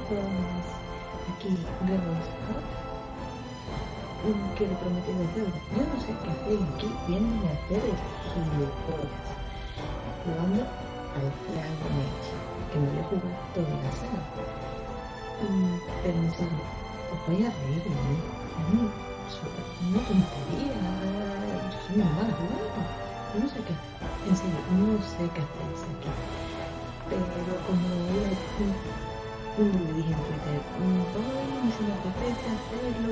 pues aquí vemos que le promete de deuda. Yo no sé qué hacéis aquí, vienen a hacer el gilipollas jugando al Dragon Age, que me voy a jugar toda la saga. Pero en serio, os voy a reír de mí. Una tontería. Yo soy muy mala jugando. Yo no sé qué hacer. En serio, no sé qué hacéis aquí. Pero como le dije en Twitter, voy, si me apetece hacerlo,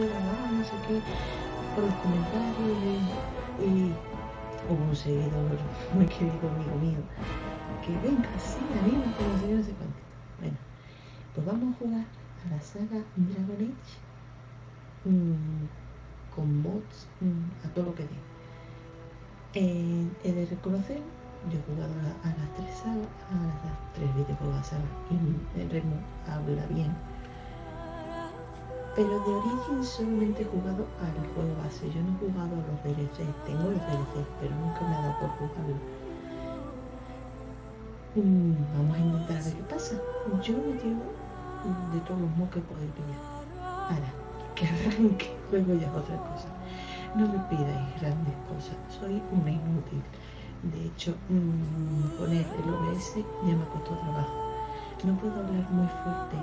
no sé qué, por los comentarios y hubo un seguidor, muy querido amigo mío, que venga, sí, anima, pero no sé cuánto. Bueno, pues vamos a jugar a la saga Dragon Age con mods a todo lo que dé. He de reconocer, yo he jugado a las tres sagas, a las tres videojuegos sagas, y el Remo habla bien. Pero de origen solamente he jugado al juego base, yo no he jugado a los DLC, tengo los DLC, pero nunca me ha dado por jugarlo. Vamos a intentar a ver qué pasa. Yo me tiro de todos los mods que podéis pillar. Ahora, que arranque el juego ya es otra cosa. No me pidáis grandes cosas, soy una inútil. De hecho, poner el OBS ya me costó trabajo. No puedo hablar muy fuerte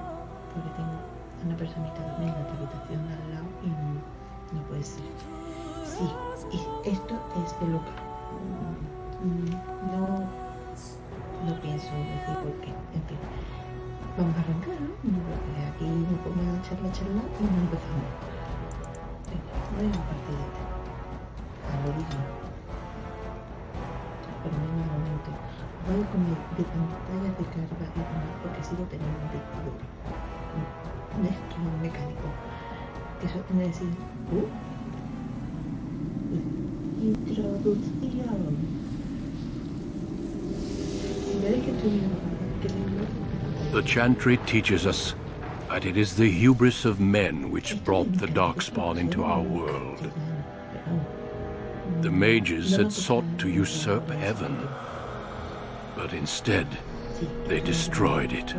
porque tengo una personita también en la habitación de al lado y no puede ser. Sí, y esto es de loca. No pienso decir por qué. En fin, vamos a arrancar, ¿no? Porque aquí me pongo a charla y no empezamos. Voy a una partidita. A lo digno. Pero no me momento. Voy con mi de pantalla de carga y demás porque sigo teniendo un disco duro. Esto es un mecánico. Eso me decir, introducción. Veréis que estoy viendo que tengo. The chantry teaches us that it is the hubris of men which brought the darkspawn into our world. The mages had sought to usurp heaven, but instead they destroyed it.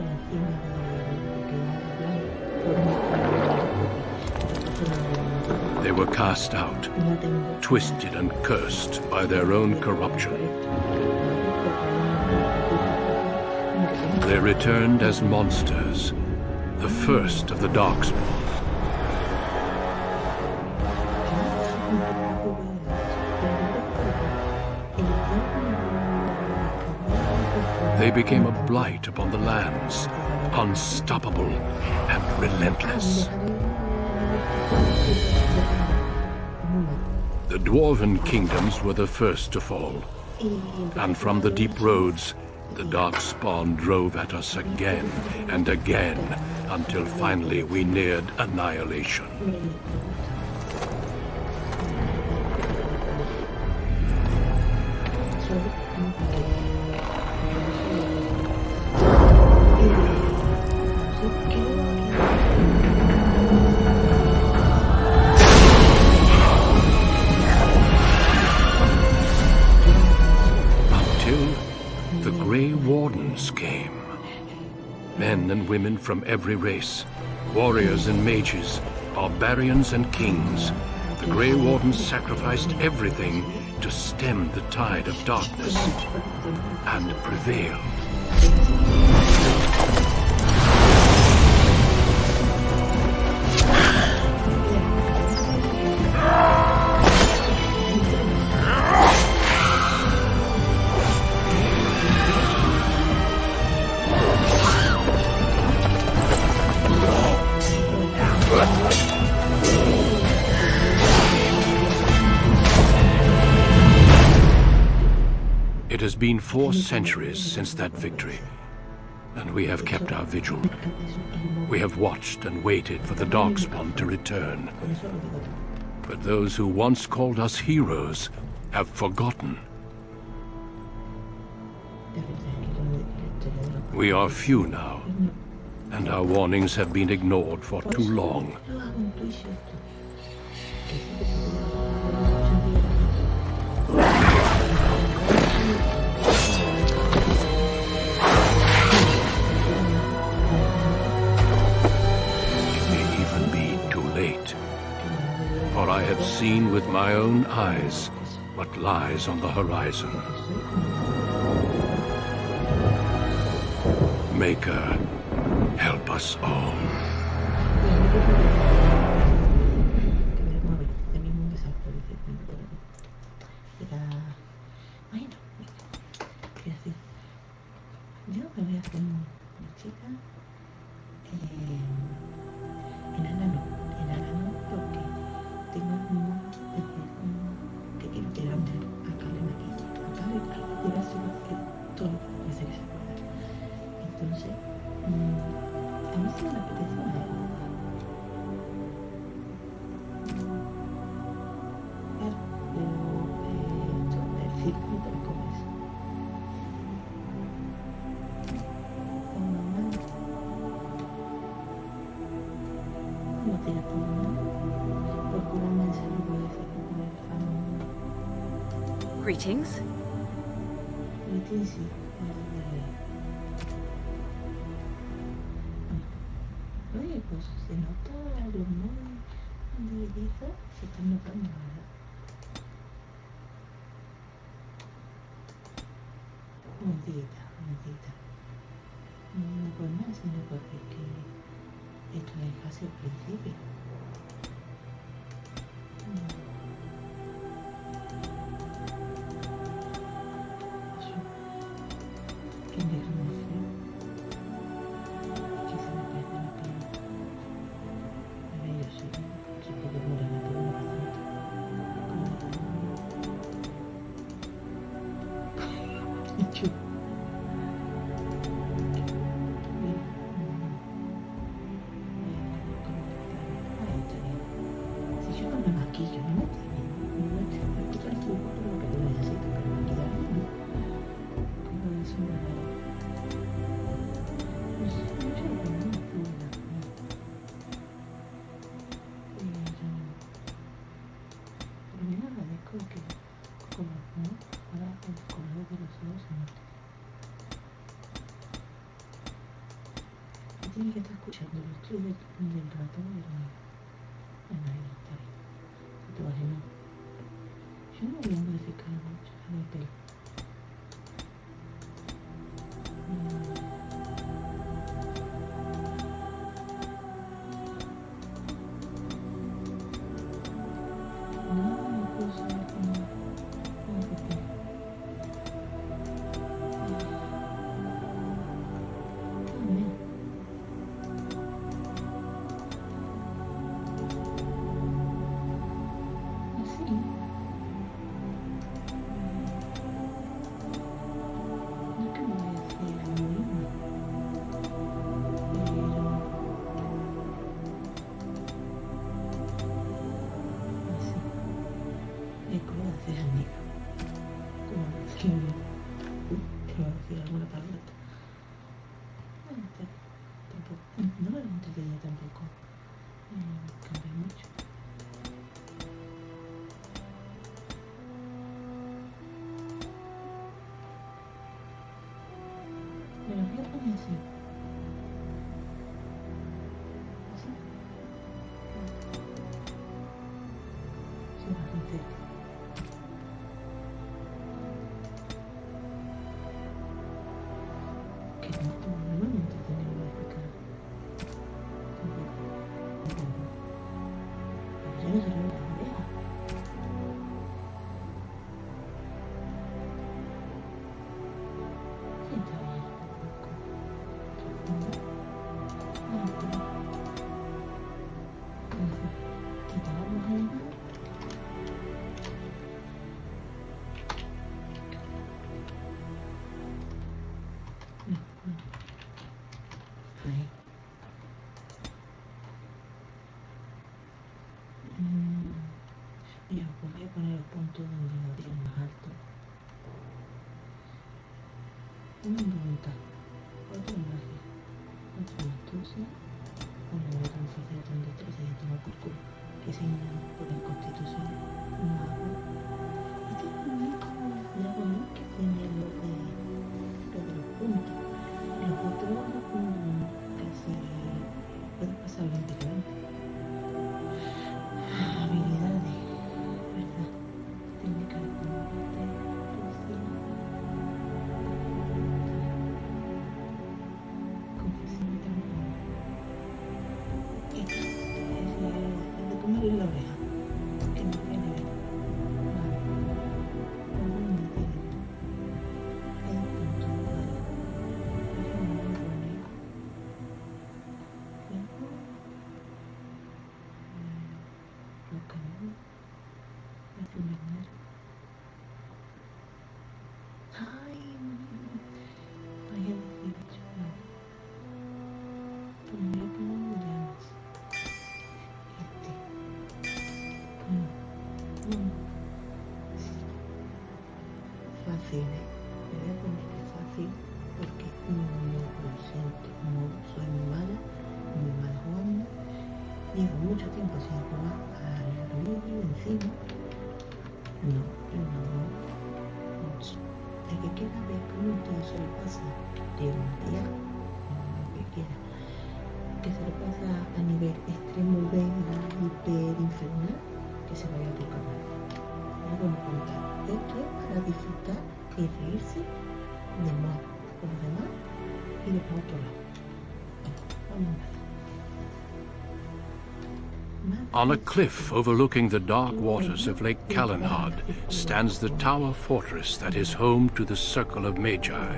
They were cast out, twisted and cursed by their own corruption. They returned as monsters, the first of the darkspawn. They became a blight upon the lands, unstoppable and relentless. The dwarven kingdoms were the first to fall, and from the deep roads, the darkspawn drove at us again and again, until finally we neared annihilation. Came. Men and women from every race, warriors and mages, barbarians and kings. The Grey Wardens sacrificed everything to stem the tide of darkness and prevail. It has been 4 centuries since that victory, and we have kept our vigil. We have watched and waited for the darkspawn to return. But those who once called us heroes have forgotten. We are few now, and our warnings have been ignored for too long. seen with my own eyes what lies on the horizon. Maker, help us all. Yo me voy a hacer una chica enana no, porque tengo que quiero tirarme a cable maquillaje, a cable tirárselo todo lo que parece que se pueda. Entonces, a mí sí me apetece una época. Claro, pero esto del círculo te lo comes. Greetings. Oye, pues se nota los modos divididos, se están notando, ¿verdad? Momentita. No por nada, sino porque es que esto es casi el principio. Qué nervioso. Que se me pierde la piel. A ver, yo soy poco morena, pero no pasa nada. Si yo no me maquillo, no me escucho el truco, pero lo que necesito, pero maquillarme no. Como es una... No sé, mucho lo que no me fluida. Por lo menos agradezco que, como no, ahora el color de los ojos se note. Tiene que estar escuchando los trucos del ratón y el mío. Bueno, ahí está bien. Tatuaje no. Yo no voy a modificar mucho el pelo. No me puse como porque también. Así. No es que me voy a hacer lo mismo, pero así. Es como hacer amiga. Como decir, quiero decir alguna palabra. Bueno, tampoco. No me lo entretenía tampoco. Cambia mucho. Me lo voy a poner así. Así. Sí, bastante. Que no me entretenía la grafica. Tampoco. Pero yo no se lo veo la oreja. Sí, está bien. Quitábamos el animal. Ahí. Mira, pues voy a poner el punto donde lo tiene más alto. Una voluntad. Otra imagen. Otra mastucia. Una otra necesidad de 33 y tomar por culo. Que señala por la Constitución. Un mago. Y tiene un hijo de abonón que tiene lo de los puntos. Los otros casi pueden pasar olímpicamente. Habilidades. mucho tiempo sin jugar al Wii encima. No. El que quiera ver cómo todo se le pasa, llega un día, lo que quiera, que se le pasa a nivel extremo vega, hiper infernal, que se vaya a tu canal. No voy a contar. Esto es para disfrutar y reírse de más con los demás y de por otro lado. Vamos a ver. On a cliff overlooking the dark waters of Lake Calenhad stands the tower fortress that is home to the Circle of Magi.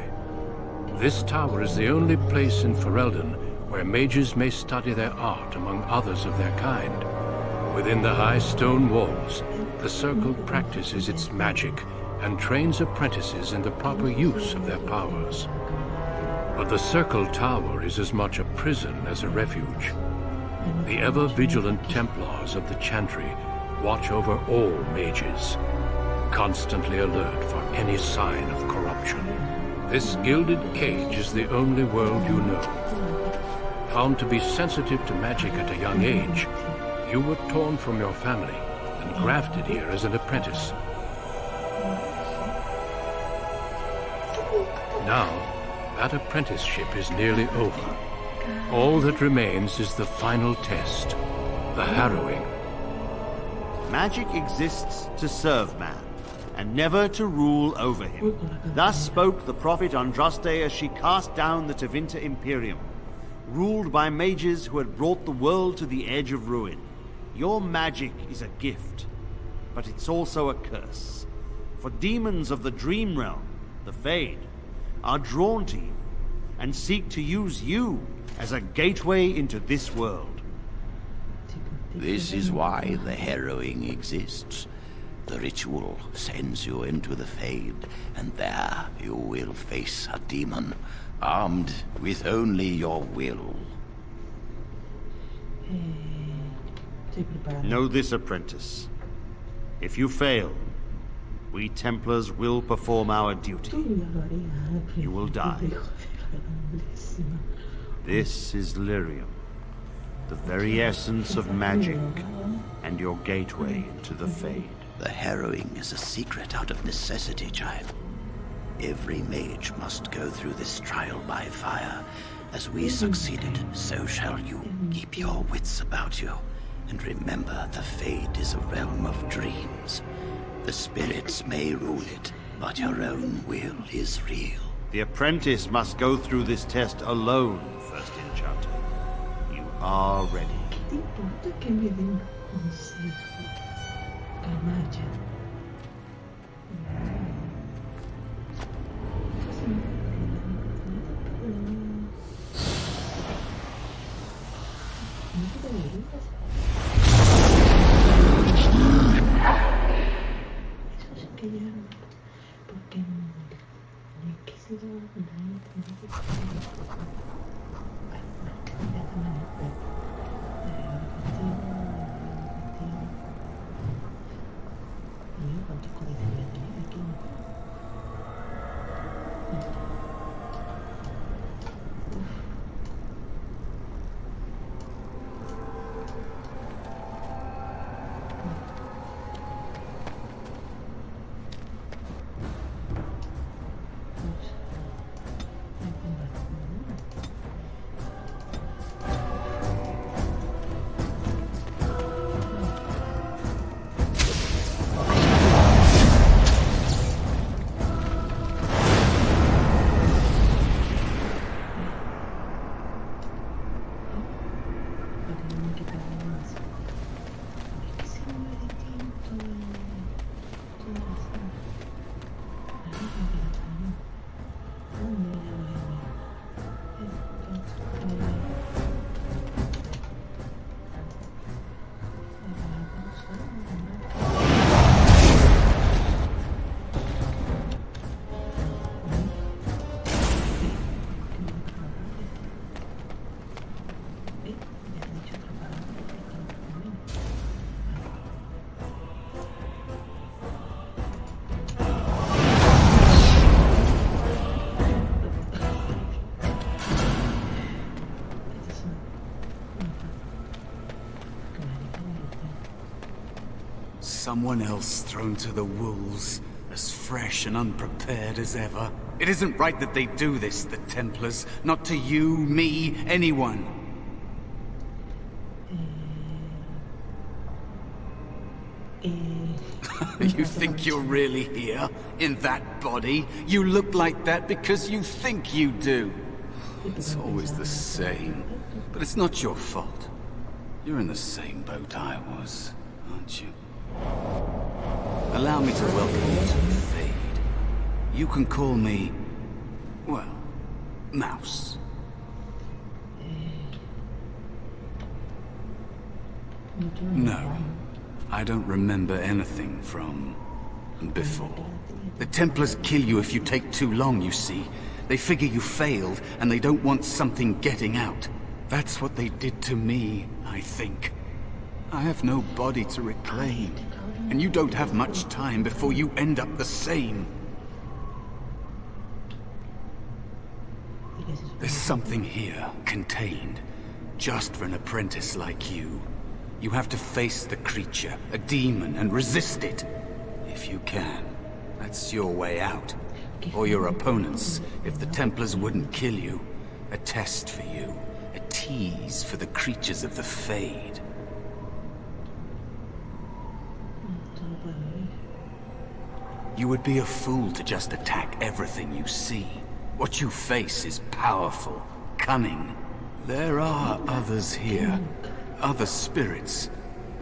This tower is the only place in Ferelden where mages may study their art among others of their kind. Within the high stone walls, the Circle practices its magic and trains apprentices in the proper use of their powers. But the Circle Tower is as much a prison as a refuge. The ever-vigilant Templars of the Chantry watch over all mages, constantly alert for any sign of corruption. This gilded cage is the only world you know. Found to be sensitive to magic at a young age, you were torn from your family and grafted here as an apprentice. Now, that apprenticeship is nearly over. All that remains is the final test, the harrowing. Magic exists to serve man, and never to rule over him. Thus spoke the prophet Andraste as she cast down the Tevinter Imperium, ruled by mages who had brought the world to the edge of ruin. Your magic is a gift, but it's also a curse. For demons of the dream realm, the Fade, are drawn to you, and seek to use you as a gateway into this world. This is why the harrowing exists. The ritual sends you into the Fade, and there you will face a demon, armed with only your will. Know this, apprentice. If you fail, we Templars will perform our duty. You will die. This is Lyrium, the very essence of magic, and your gateway into the Fade. The harrowing is a secret out of necessity, child. Every mage must go through this trial by fire. As we succeeded, so shall you. Keep your wits about you, and remember the Fade is a realm of dreams. The spirits may rule it, but your own will is real. The apprentice must go through this test alone, First Enchanter. You are ready. ¿Te importa que me den un consejo, canalla? ¿No te deberías? Eso sí que ya... Porque... ¿Qué se va a poner? someone else thrown to the wolves, as fresh and unprepared as ever. It isn't right that they do this, the Templars. Not to you, me, anyone. You think you're really here? In that body? You look like that because you think you do. It's always the same. But it's not your fault. You're in the same boat I was, aren't you? Allow me to welcome you to the Fade. You can call me, well, Mouse. No, I don't remember anything from before. The Templars kill you if you take too long, you see. They figure you failed, and they don't want something getting out. That's what they did to me, I think. I have no body to reclaim, and you don't have much time before you end up the same. There's something here, contained, just for an apprentice like you. You have to face the creature, a demon, and resist it. If you can. That's your way out. Or your opponents, if the Templars wouldn't kill you. A test for you. A tease for the creatures of the Fade. You would be a fool to just attack everything you see. What you face is powerful, cunning. There are others here. Other spirits.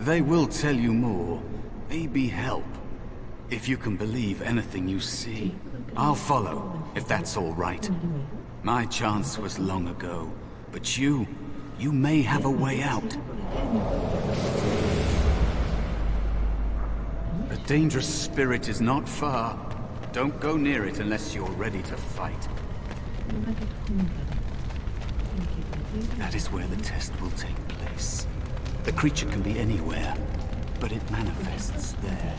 They will tell you more. Maybe help. If you can believe anything you see. I'll follow, if that's all right. My chance was long ago. But you may have a way out. The dangerous spirit is not far. Don't go near it unless you're ready to fight. That is where the test will take place. The creature can be anywhere, but it manifests there.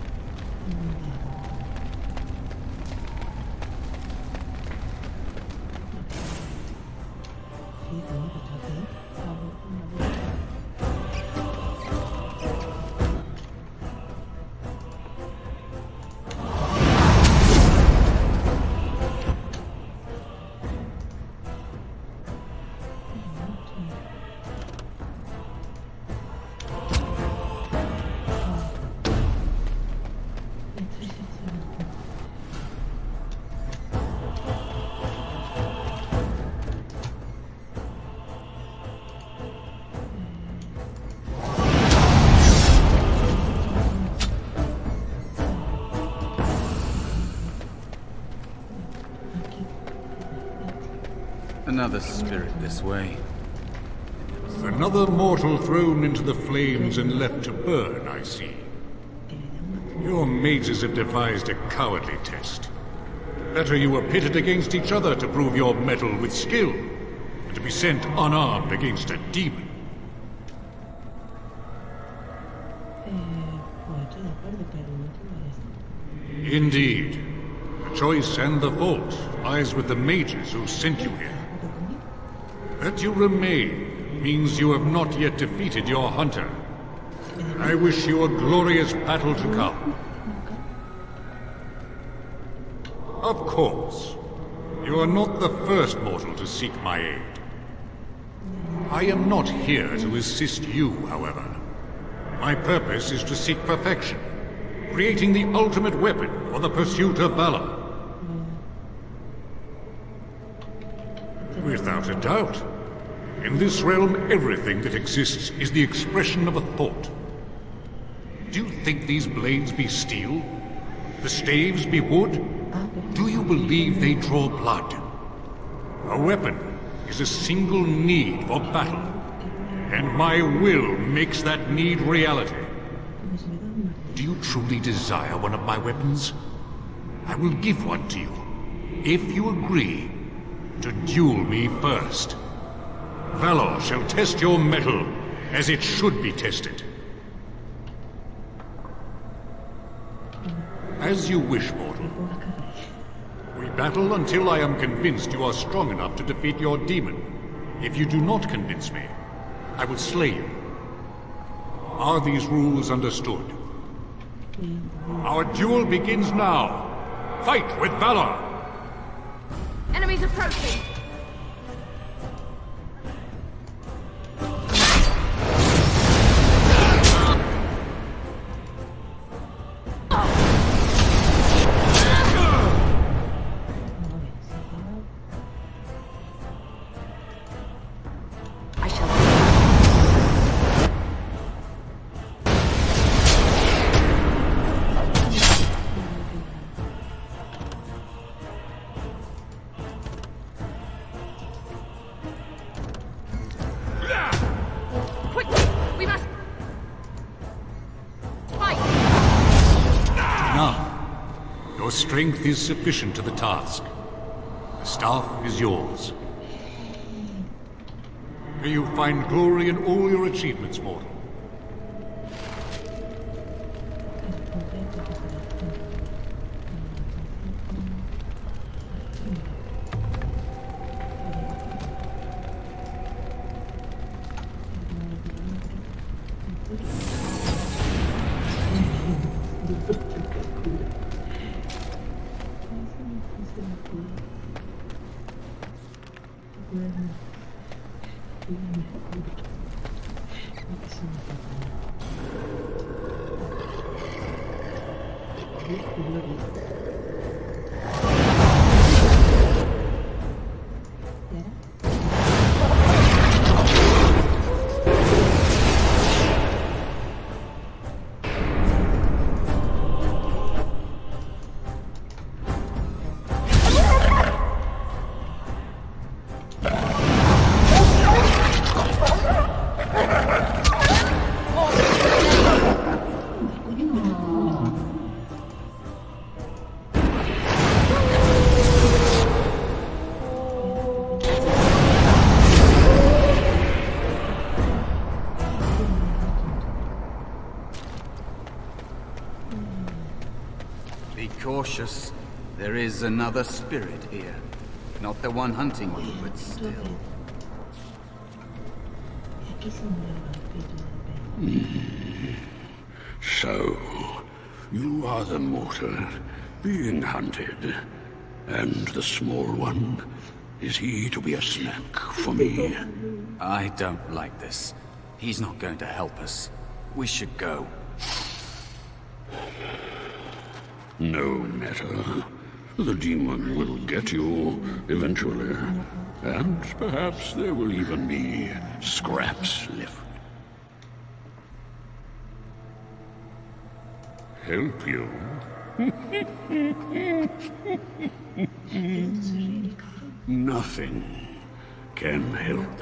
Another spirit this way. Another mortal thrown into the flames and left to burn, I see. Your mages have devised a cowardly test. Better you were pitted against each other to prove your mettle with skill, than to be sent unarmed against a demon. Indeed. The choice and the fault lies with the mages who sent you here. That you remain means you have not yet defeated your hunter. I wish you a glorious battle to come. Of course, you are not the first mortal to seek my aid. I am not here to assist you, however. My purpose is to seek perfection, creating the ultimate weapon for the pursuit of valor. Without a doubt. In this realm, everything that exists is the expression of a thought. Do you think these blades be steel? The staves be wood? Do you believe they draw blood? A weapon is a single need for battle, and my will makes that need reality. Do you truly desire one of my weapons? I will give one to you, if you agree to duel me first. Valor shall test your mettle as it should be tested. As you wish, mortal. We battle until I am convinced you are strong enough to defeat your demon. If you do not convince me, I will slay you. Are these rules understood? Our duel begins now. Fight with valor! Enemies approaching! Your strength is sufficient to the task. The staff is yours. May you find glory in all your achievements, mortal. Be cautious. There is another spirit here. Not the one hunting you, but still. So, you are the mortal being hunted. And the small one, is he to be a snack for me? I don't like this. He's not going to help us. We should go. No matter. The demon will get you eventually. And perhaps there will even be scraps left. Help you? Nothing can help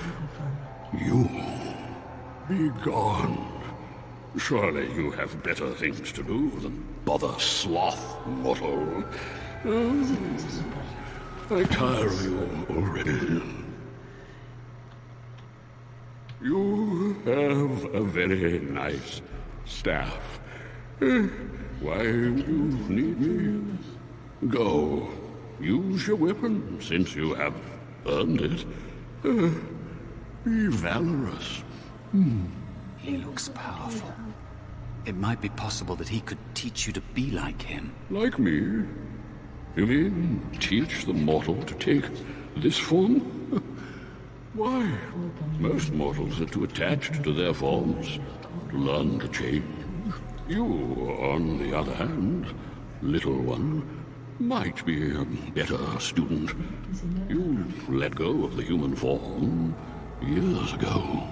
you. Be gone. Surely you have better things to do than bother sloth mortal. I tire of you already. You have a very nice staff. Why would you need me? Go. Use your weapon, since you have earned it. Be valorous. He looks powerful. It might be possible that he could teach you to be like him. Like me? You mean teach the mortal to take this form? Why, most mortals are too attached to their forms to learn to change. You, on the other hand, little one, might be a better student. You let go of the human form years ago.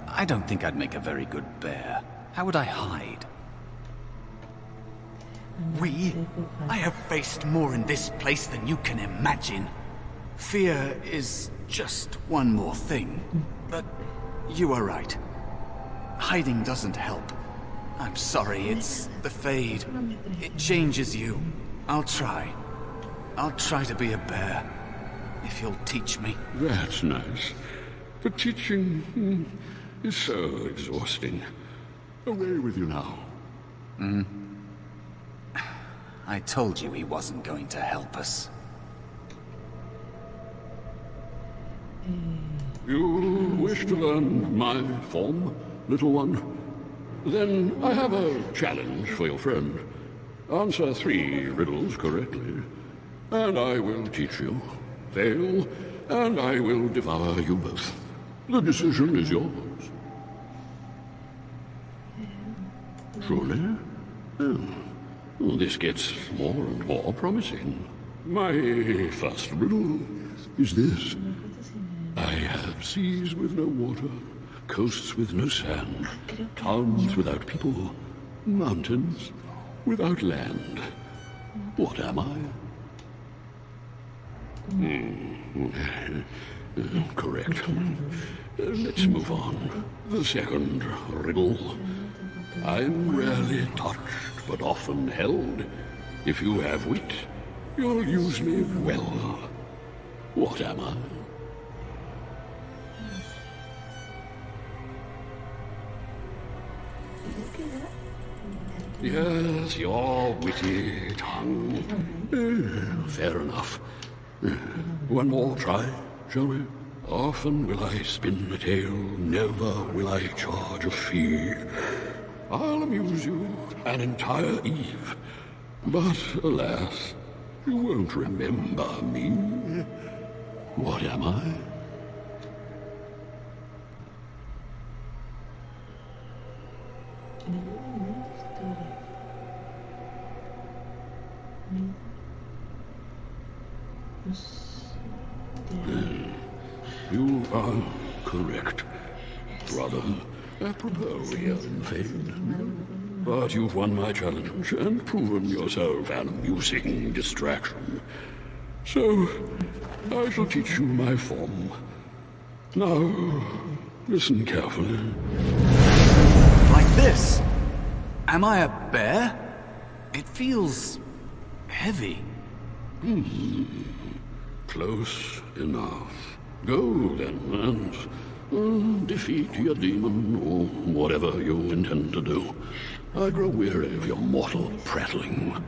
I don't think I'd make a very good bear. How would I hide? I have faced more in this place than you can imagine. Fear is just one more thing. But you are right. Hiding doesn't help. I'm sorry, it's the Fade. It changes you. I'll try. I'll try to be a bear. If you'll teach me. That's nice. But teaching is so exhausting. Away with you now. I told you he wasn't going to help us. You wish to learn my form, little one? Then I have a challenge for your friend. Answer 3 riddles correctly, and I will teach you. Fail, and I will devour you both. The decision is yours. Truly? This gets more and more promising. My first riddle is this. I have seas with no water, coasts with no sand, towns without people, mountains without land. What am I? Correct. Let's move on. The second riddle. I'm rarely touched, but often held. If you have wit, you'll use me well. What am I? Yes, your witty tongue. Fair enough. One more try, shall we? Often will I spin a tale, never will I charge a fee. I'll amuse you an entire eve, but alas, you won't remember me. What am I? You are correct. Rather apropos here in fame. But you've won my challenge and proven yourself an amusing distraction. So, I shall teach you my form. Now, listen carefully. Like this? Am I a bear? It feels heavy. Close enough. Go then, and defeat your demon, or whatever you intend to do. I grow weary of your mortal prattling.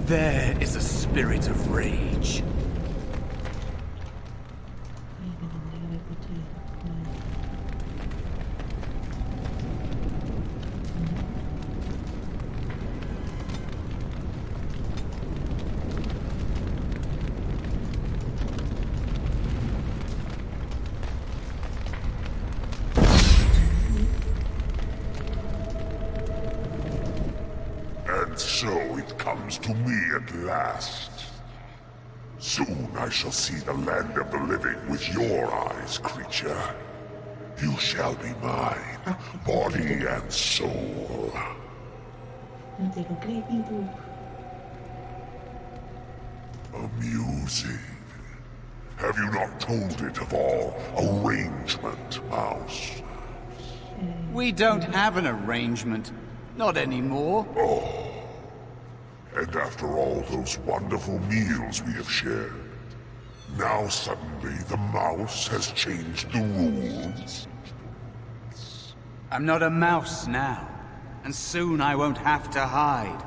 There is a spirit of rage. And so it comes to me at last. Soon I shall see the land of the living with your eyes, creature. You shall be mine, body and soul. Amusing. Have you not told it of all arrangement, Mouse? We don't have an arrangement. Not anymore. Oh. And after all those wonderful meals we have shared, now suddenly the mouse has changed the rules? I'm not a mouse now, and soon I won't have to hide.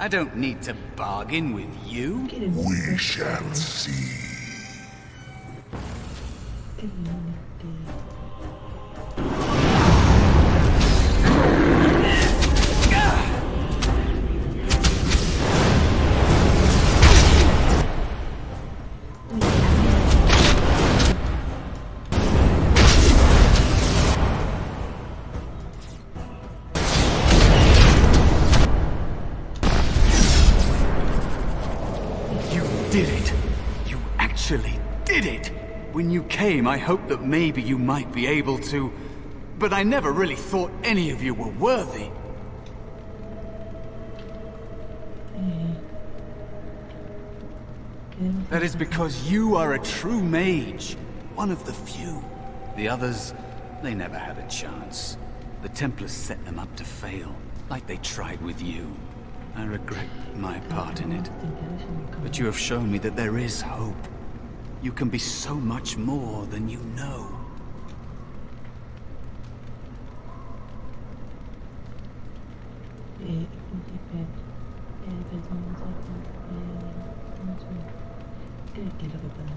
I don't need to bargain with you. We shall see. qué bien, Did it! You actually did it! When you came, I hoped that maybe you might be able to, but I never really thought any of you were worthy. That is because you are a true mage, one of the few. The others, they never had a chance. The Templars set them up to fail, like they tried with you. I regret my part in it. But you have shown me that there is hope. You can be so much more than you know.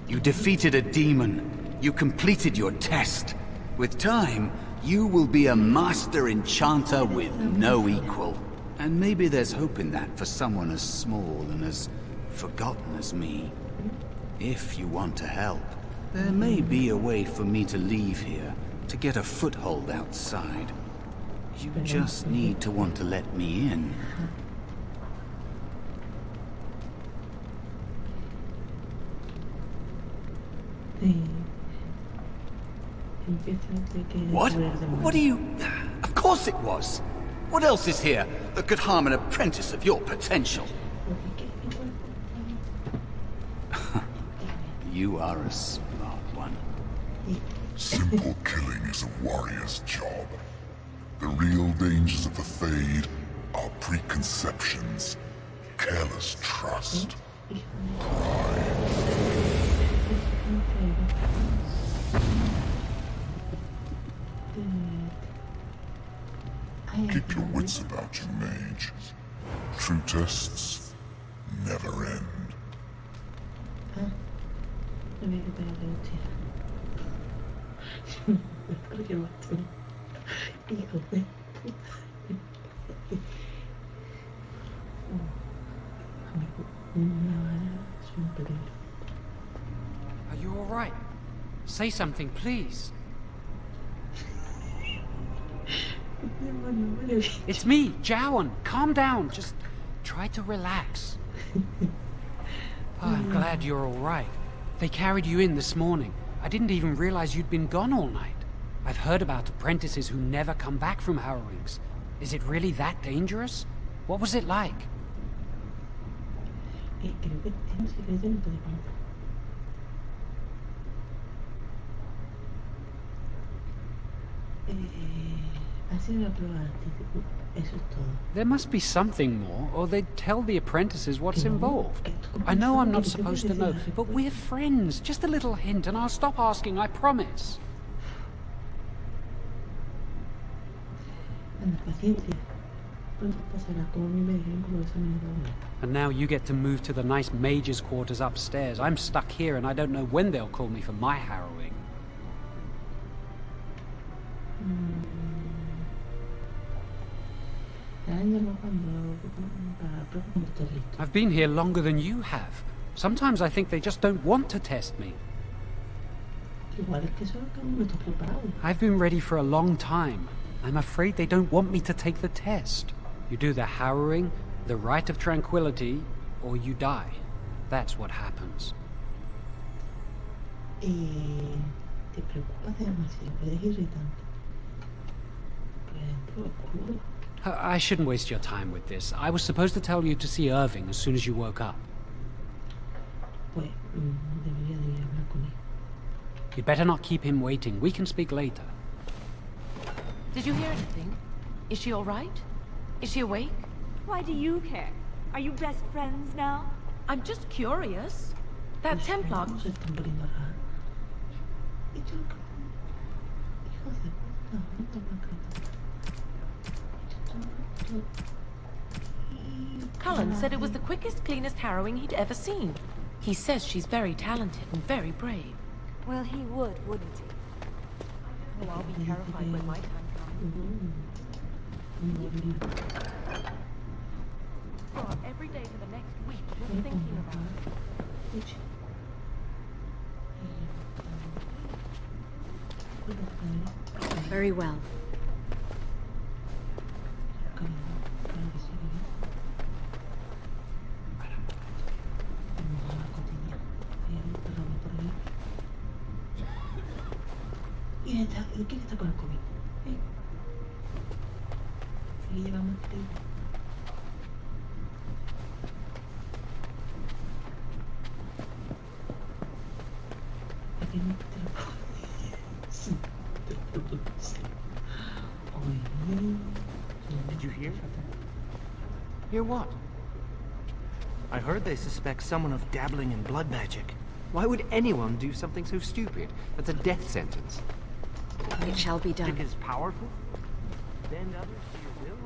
You defeated a demon. You completed your test. With time, you will be a master enchanter with no equal. And maybe there's hope in that for someone as small and as forgotten as me. If you want to help, there may be a way for me to leave here, to get a foothold outside. You just need to want to let me in. What? What are you... Of course it was! What else is here that could harm an apprentice of your potential? You are a smart one. Simple killing is a warrior's job. The real dangers of the Fade are preconceptions, careless trust, pride. Keep your wits about you, mage. True tests never end. Are you all right? Say something, please. It's me, Jowan. Calm down. Just try to relax. Oh, I'm glad you're all right. They carried you in this morning. I didn't even realize you'd been gone all night. I've heard about apprentices who never come back from harrowings. Is it really that dangerous? What was it like? There must be something more, or they'd tell the apprentices what's involved. I know I'm not supposed to know, but we're friends. Just a little hint, and I'll stop asking, I promise. And now you get to move to the nice mage's quarters upstairs. I'm stuck here, and I don't know when they'll call me for my harrowing. I've been here longer than you have. Sometimes I think they just don't want to test me. I've been ready for a long time. I'm afraid they don't want me to take the test. You do the harrowing, the rite of tranquility, or you die. That's what happens. I shouldn't waste your time with this. I was supposed to tell you to see Irving as soon as you woke up. You'd better not keep him waiting. We can speak later. Did you hear anything? Is she all right? Is she awake? Why do you care? Are you best friends now? I'm just curious. That Templar... Cullen said it was the quickest, cleanest harrowing he'd ever seen. He says she's very talented and very brave. Well, he would, wouldn't he? Oh, I'll be terrified when my time comes. God, every day for the next week, just thinking about it. Very well. Kita balcony. Lì vamos a ir. Did you hear? Hear what? I heard they suspect someone of dabbling in blood magic. Why would anyone do something so stupid? That's a death sentence. It shall be done. Magic is powerful? Bend others to your will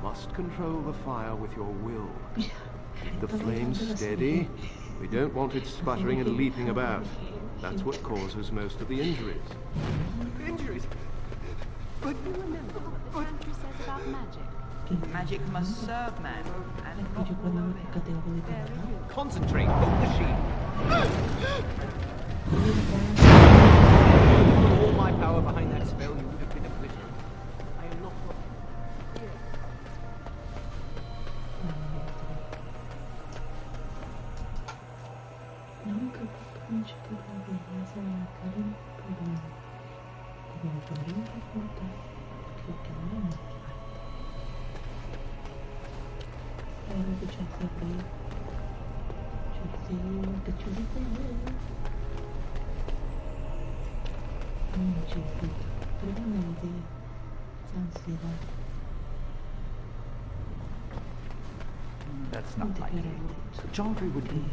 Must control the fire with your will. Keep the flames steady. We don't want it sputtering and leaping about. That's what causes most of the injuries. Injuries? But you remember what the country says about magic. Magic must serve man, and not rule him. Concentrate, hold the sheet. With all my power behind that spell, you would have been obliterated. I am not here. That's not likely. Jauntry would be.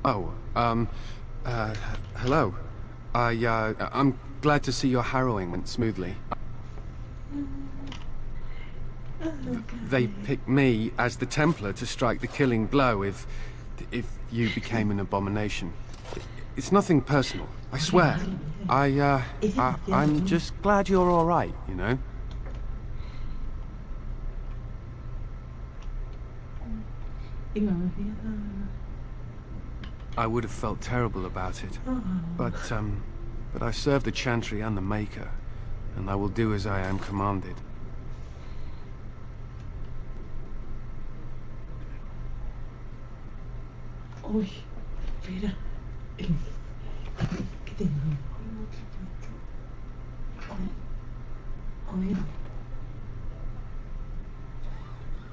Oh, hello. I'm glad to see your harrowing went smoothly. They picked me as the Templar to strike the killing blow if you became an abomination. It's nothing personal, I swear. I'm just glad you're all right, you know? I would have felt terrible about it, but I serve the Chantry and the Maker, and I will do as I am commanded. Uy, espera. ¿Qué tengo? A ver.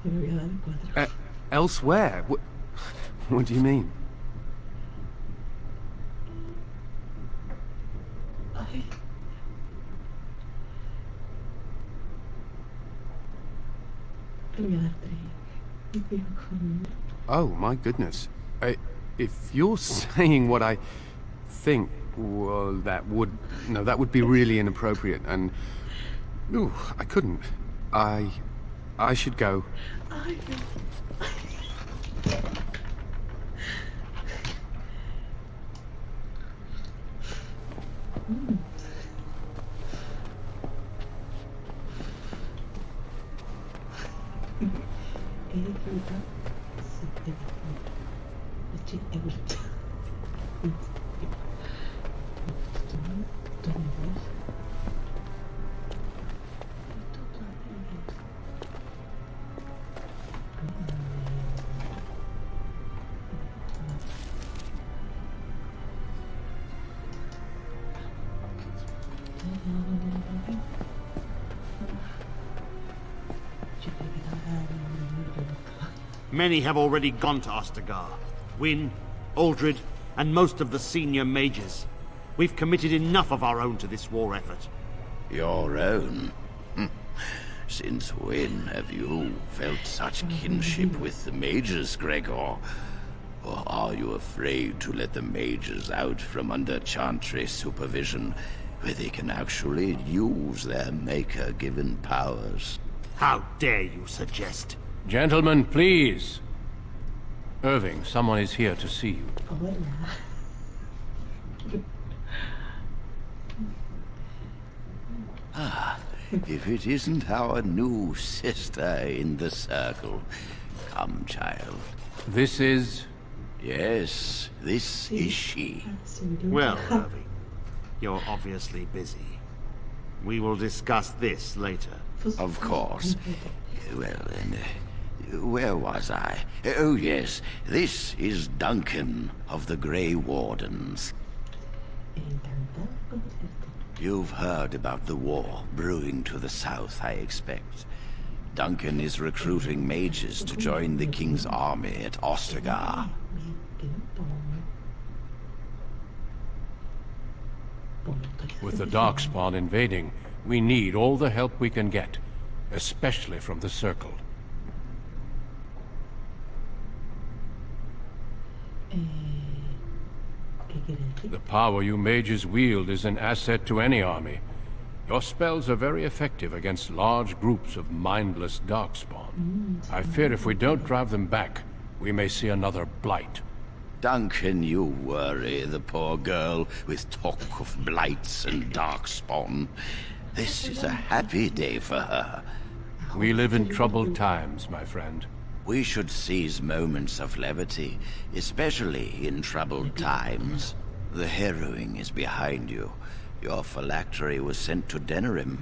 Me voy a dar 4. Elsewhere? What do you mean? Ay. Me voy a dar 3. Oh, my goodness. If you're saying what I think, well, that would be really inappropriate, and ooh, I couldn't. I should go. Many have already gone to Ostagar. Wynne, Aldred, and most of the senior mages. We've committed enough of our own to this war effort. Your own? Since when have you felt such kinship with the mages, Gregor? Or are you afraid to let the mages out from under Chantry supervision, where they can actually use their Maker-given powers? How dare you suggest? Gentlemen, please. Irving, someone is here to see you. Ah, if it isn't our new sister in the circle. Come, child. This is... Yes, this is she. Well, Irving, you're obviously busy. We will discuss this later. Of course. Well, then, where was I? Oh, yes, this is Duncan of the Grey Wardens. You've heard about the war brewing to the south, I expect. Duncan is recruiting mages to join the King's army at Ostagar. With the Darkspawn invading, we need all the help we can get, especially from the Circle. The power you mages wield is an asset to any army. Your spells are very effective against large groups of mindless Darkspawn. I fear if we don't drive them back, we may see another blight. Duncan, you worry the poor girl with talk of blights and Darkspawn. This is a happy day for her. We live in troubled times, my friend. We should seize moments of levity, especially in troubled times. The harrowing is behind you. Your phylactery was sent to Denerim.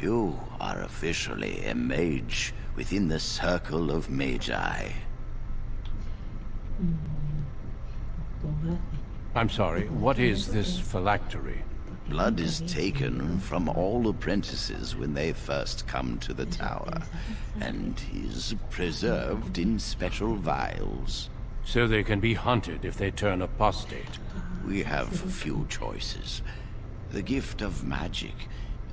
You are officially a mage within the circle of magi. I'm sorry, what is this phylactery? Blood is taken from all apprentices when they first come to the tower, and is preserved in special vials. So they can be hunted if they turn apostate. We have few choices. The gift of magic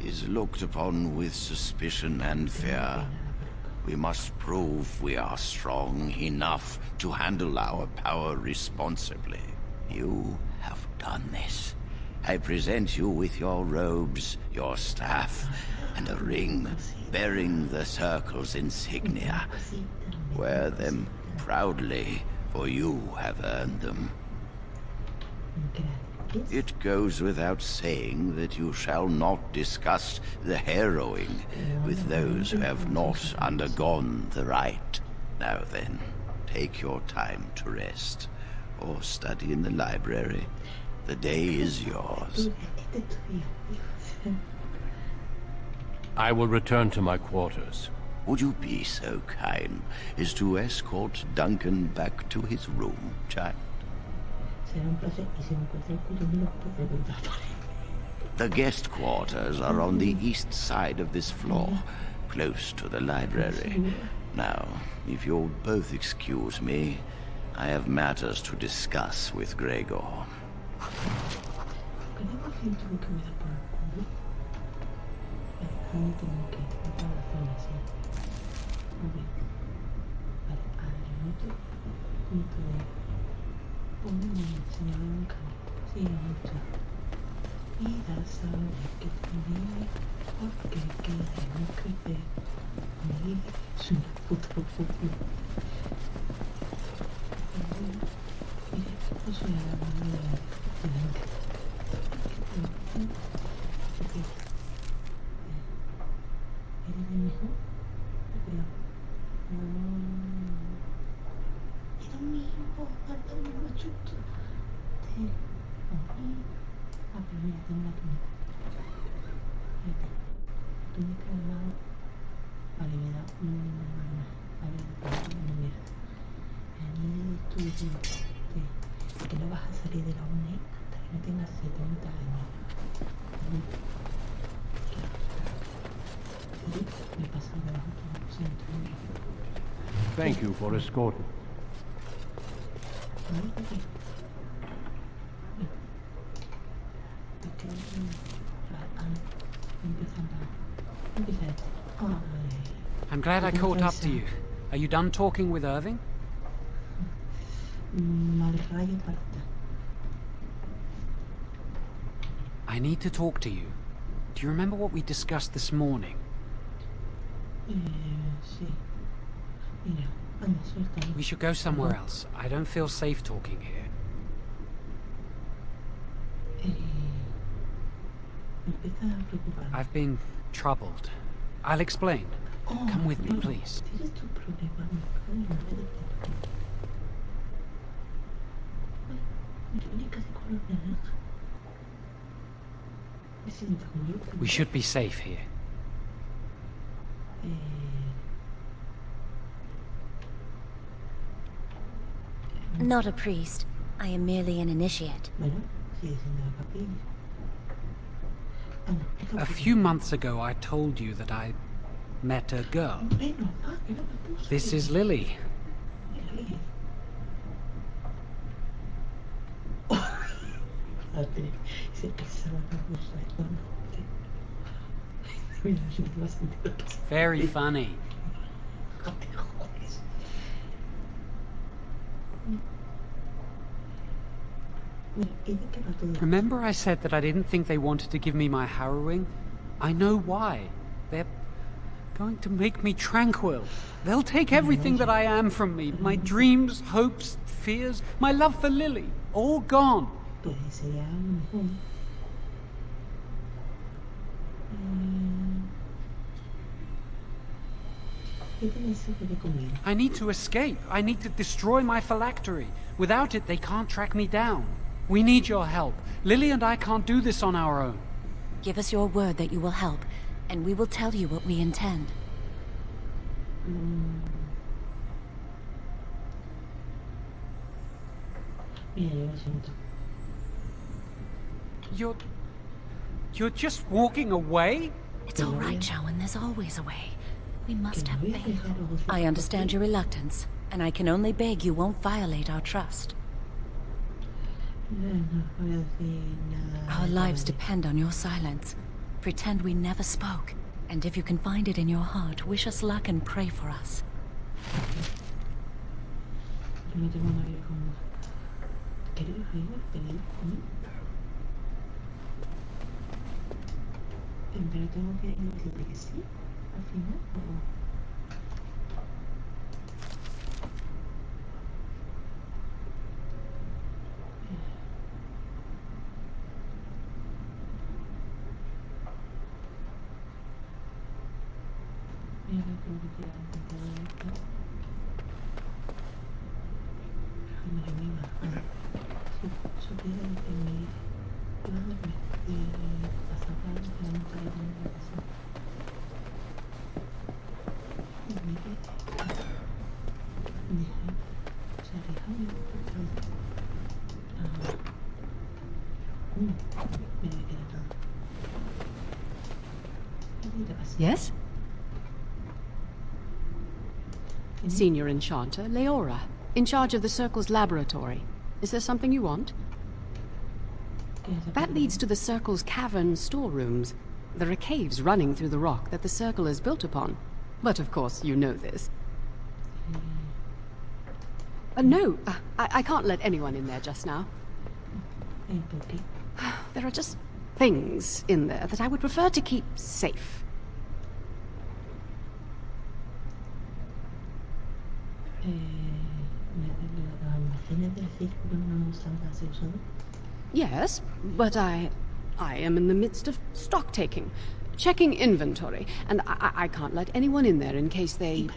is looked upon with suspicion and fear. We must prove we are strong enough to handle our power responsibly. You have done this. I present you with your robes, your staff, and a ring bearing the Circle's insignia. Wear them proudly, for you have earned them. It goes without saying that you shall not discuss the harrowing with those who have not undergone the rite. Now then, take your time to rest, or study in the library. The day is yours. I will return to my quarters. Would you be so kind as to escort Duncan back to his room, child? The guest quarters are on the east side of this floor, close to the library. Now, if you'll both excuse me, I have matters to discuss with Gregor. Vale, me da que no vas a salir de la UNE hasta que no tengas 70 años. Me pasan de los últimos 100. Thank you for escorting. I'm glad I caught up to you. Are you done talking with Irving? I need to talk to you. Do you remember what we discussed this morning? We should go somewhere else. I don't feel safe talking here. I've been troubled. I'll explain. Come with me, please. We should be safe here. Not a priest. I am merely an initiate. A few months ago, I told you that I met a girl. This is Lily. Very funny. Remember I said that I didn't think they wanted to give me my harrowing? I know why. They're going to make me tranquil. They'll take everything that I am from me. My dreams, hopes, fears, my love for Lily. All gone. I need to escape. I need to destroy my phylactery. Without it, they can't track me down. We need your help. Lily and I can't do this on our own. Give us your word that you will help, and we will tell you what we intend. You're just walking away? It's all right, Jowan. There's always a way. We must have faith. I understand your reluctance, and I can only beg you won't violate our trust. Our lives depend on your silence. Pretend we never spoke, and if you can find it in your heart, wish us luck and pray for us. Yes? Senior Enchanter, Leora, in charge of the Circle's laboratory. Is there something you want? That leads to the Circle's cavern storerooms. There are caves running through the rock that the Circle is built upon. But of course, you know this. No, I can't let anyone in there just now. There are just things in there that I would prefer to keep safe. Yes, but I am in the midst of stock taking, checking inventory, and I can't let anyone in there in case they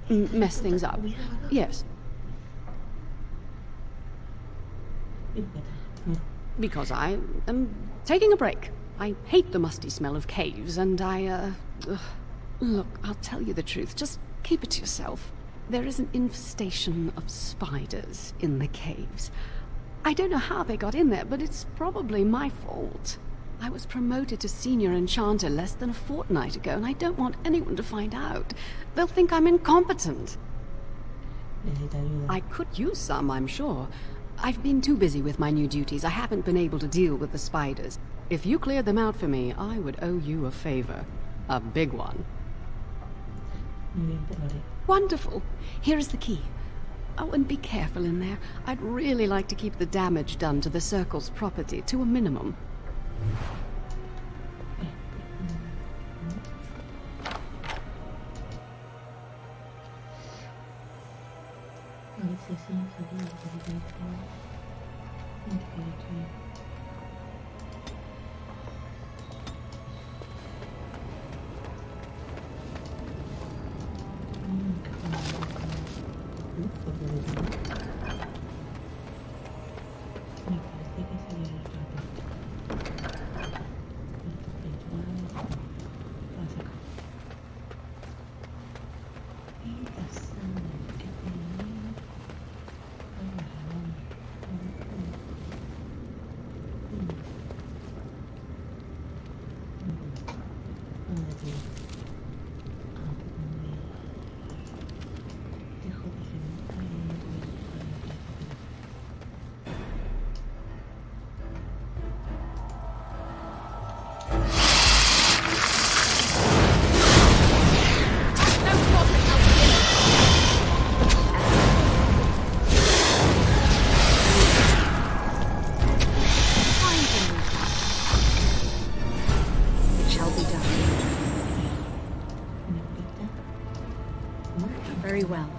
mess things up. Yes. Because I am taking a break. I hate the musty smell of caves, and Look, I'll tell you the truth. Just keep it to yourself. There is an infestation of spiders in the caves. I don't know how they got in there, but it's probably my fault. I was promoted to senior enchanter less than a fortnight ago, and I don't want anyone to find out. They'll think I'm incompetent. I could use some, I'm sure. I've been too busy with my new duties. I haven't been able to deal with the spiders. If you cleared them out for me, I would owe you a favor. A big one. Wonderful. Here is the key. Oh, and be careful in there. I'd really like to keep the damage done to the Circle's property to a minimum. Very well.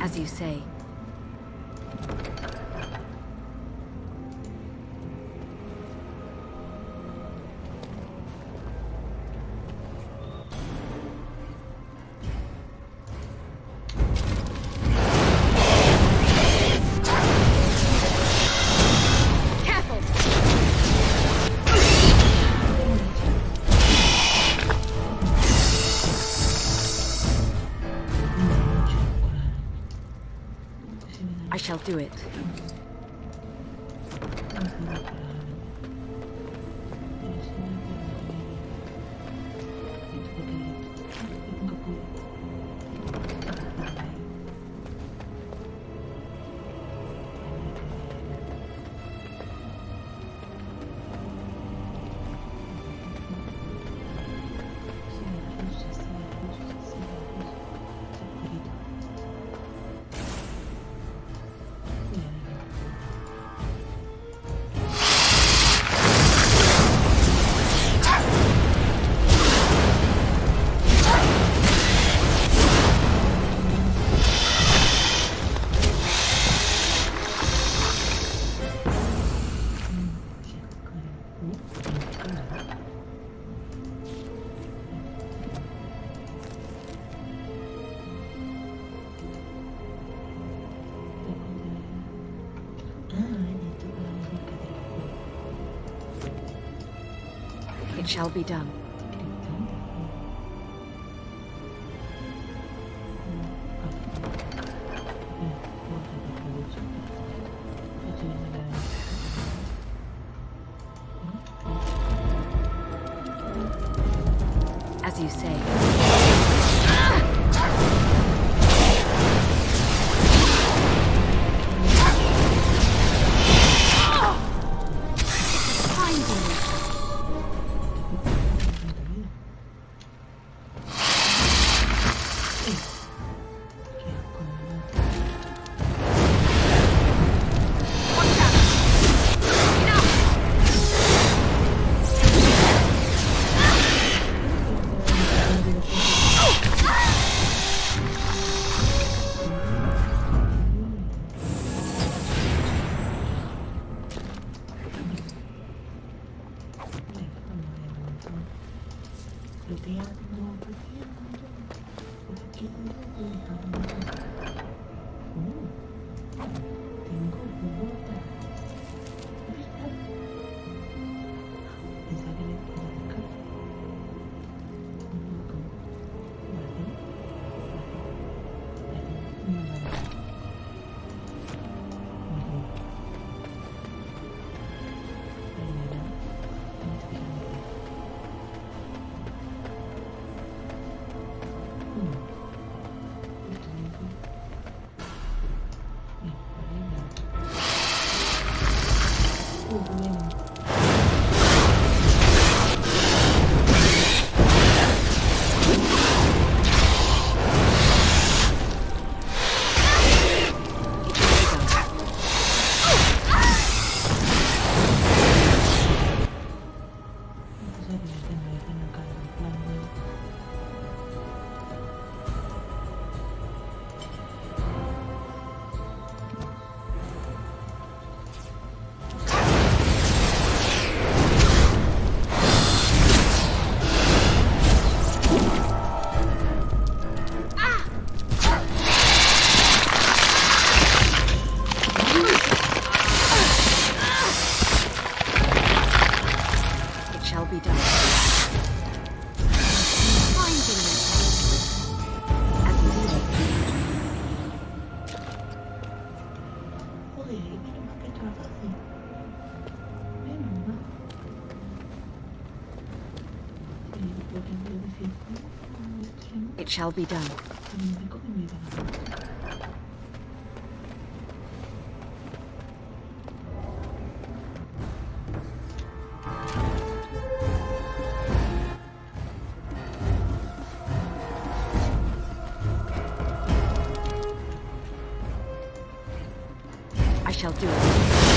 As you say. I shall do it. It shall be done. As you say. It shall be done. I shall do it.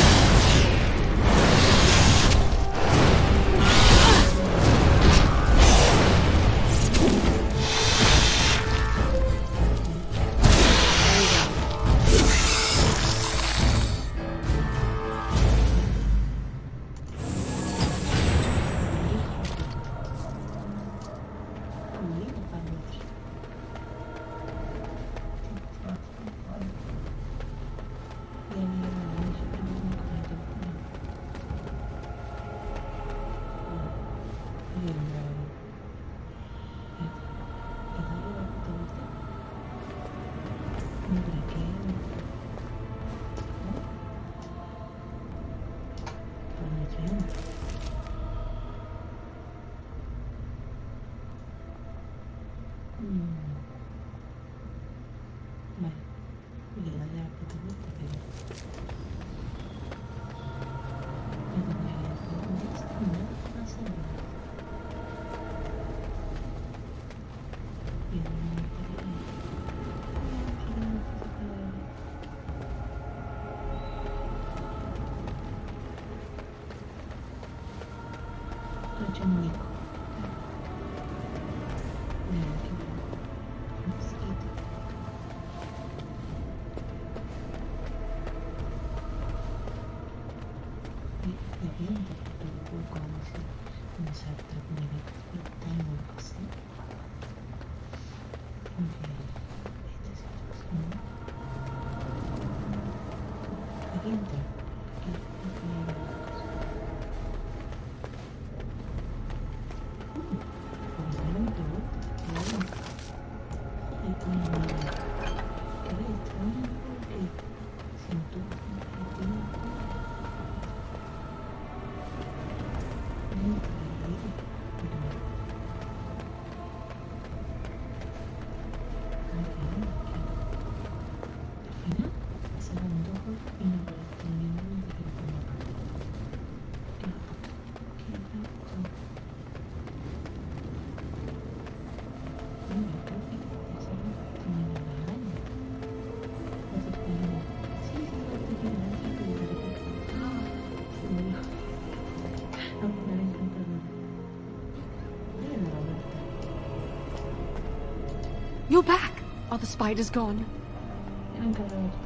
You're back! Are the spiders gone?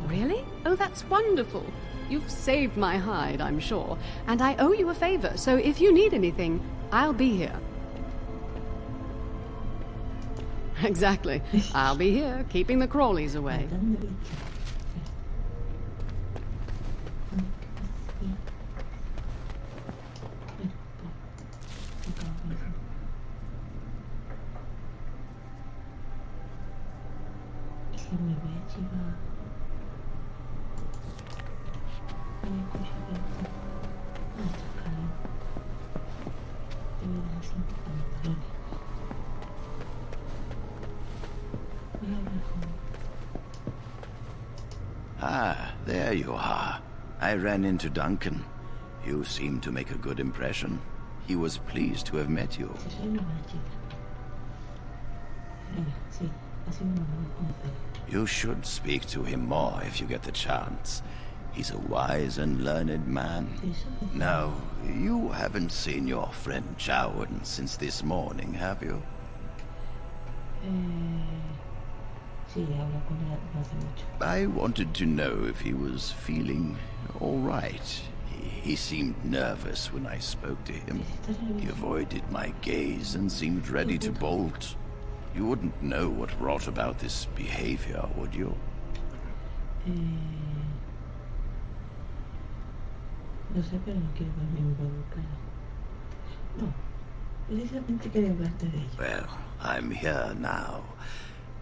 Really? Oh, that's wonderful. You've saved my hide, I'm sure. And I owe you a favor, so if you need anything, I'll be here. Exactly. I'll be here, keeping the crawlies away. Ah, there you are. I ran into Duncan. You seem to make a good impression. He was pleased to have met you. You should speak to him more if you get the chance. He's a wise and learned man. No, you haven't seen your friend Jowan since this morning, have you? I wanted to know if he was feeling all right. He seemed nervous when I spoke to him. He avoided my gaze and seemed ready to bolt. You wouldn't know what brought about this behavior, would you? Lo sé, pero no quiero verme involucrada. No, precisamente quería hablarte de ella. Well, I'm here now.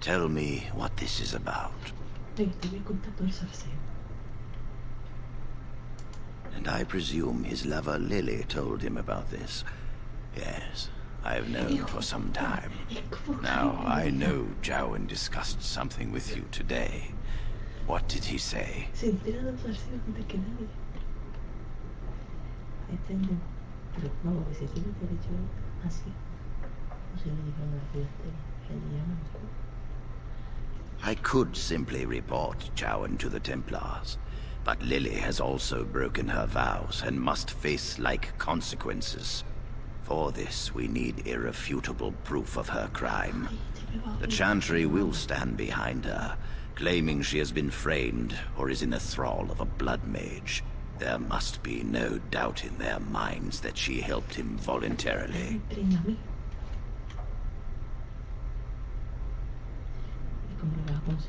Tell me what this is about. Te voy a contar todo el salseo. And I presume his lover Lily told him about this. Yes, I've known for some time. Now, I know Jowan discussed something with you today. What did he say? Se entera del salseo antes que nadie. Entiendo. Pero no, si tú lo has dicho así, no se le diga a la fiesta, le llaman. I could simply report Jowan to the Templars, but Lily has also broken her vows and must face like consequences. For this, we need irrefutable proof of her crime. The Chantry will stand behind her, claiming she has been framed or is in the thrall of a blood mage. There must be no doubt in their minds that she helped him voluntarily.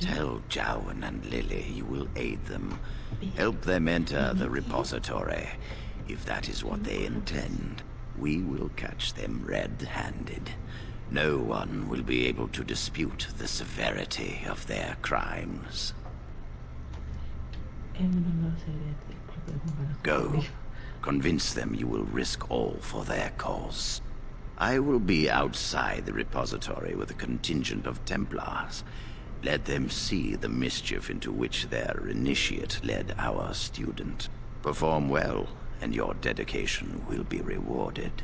Tell Jowan and Lily you will aid them. Help them enter the repository. If that is what they intend, we will catch them red-handed. No one will be able to dispute the severity of their crimes. Go. Convince them you will risk all for their cause. I will be outside the repository with a contingent of Templars. Let them see the mischief into which their initiate led our student. Perform well, and your dedication will be rewarded.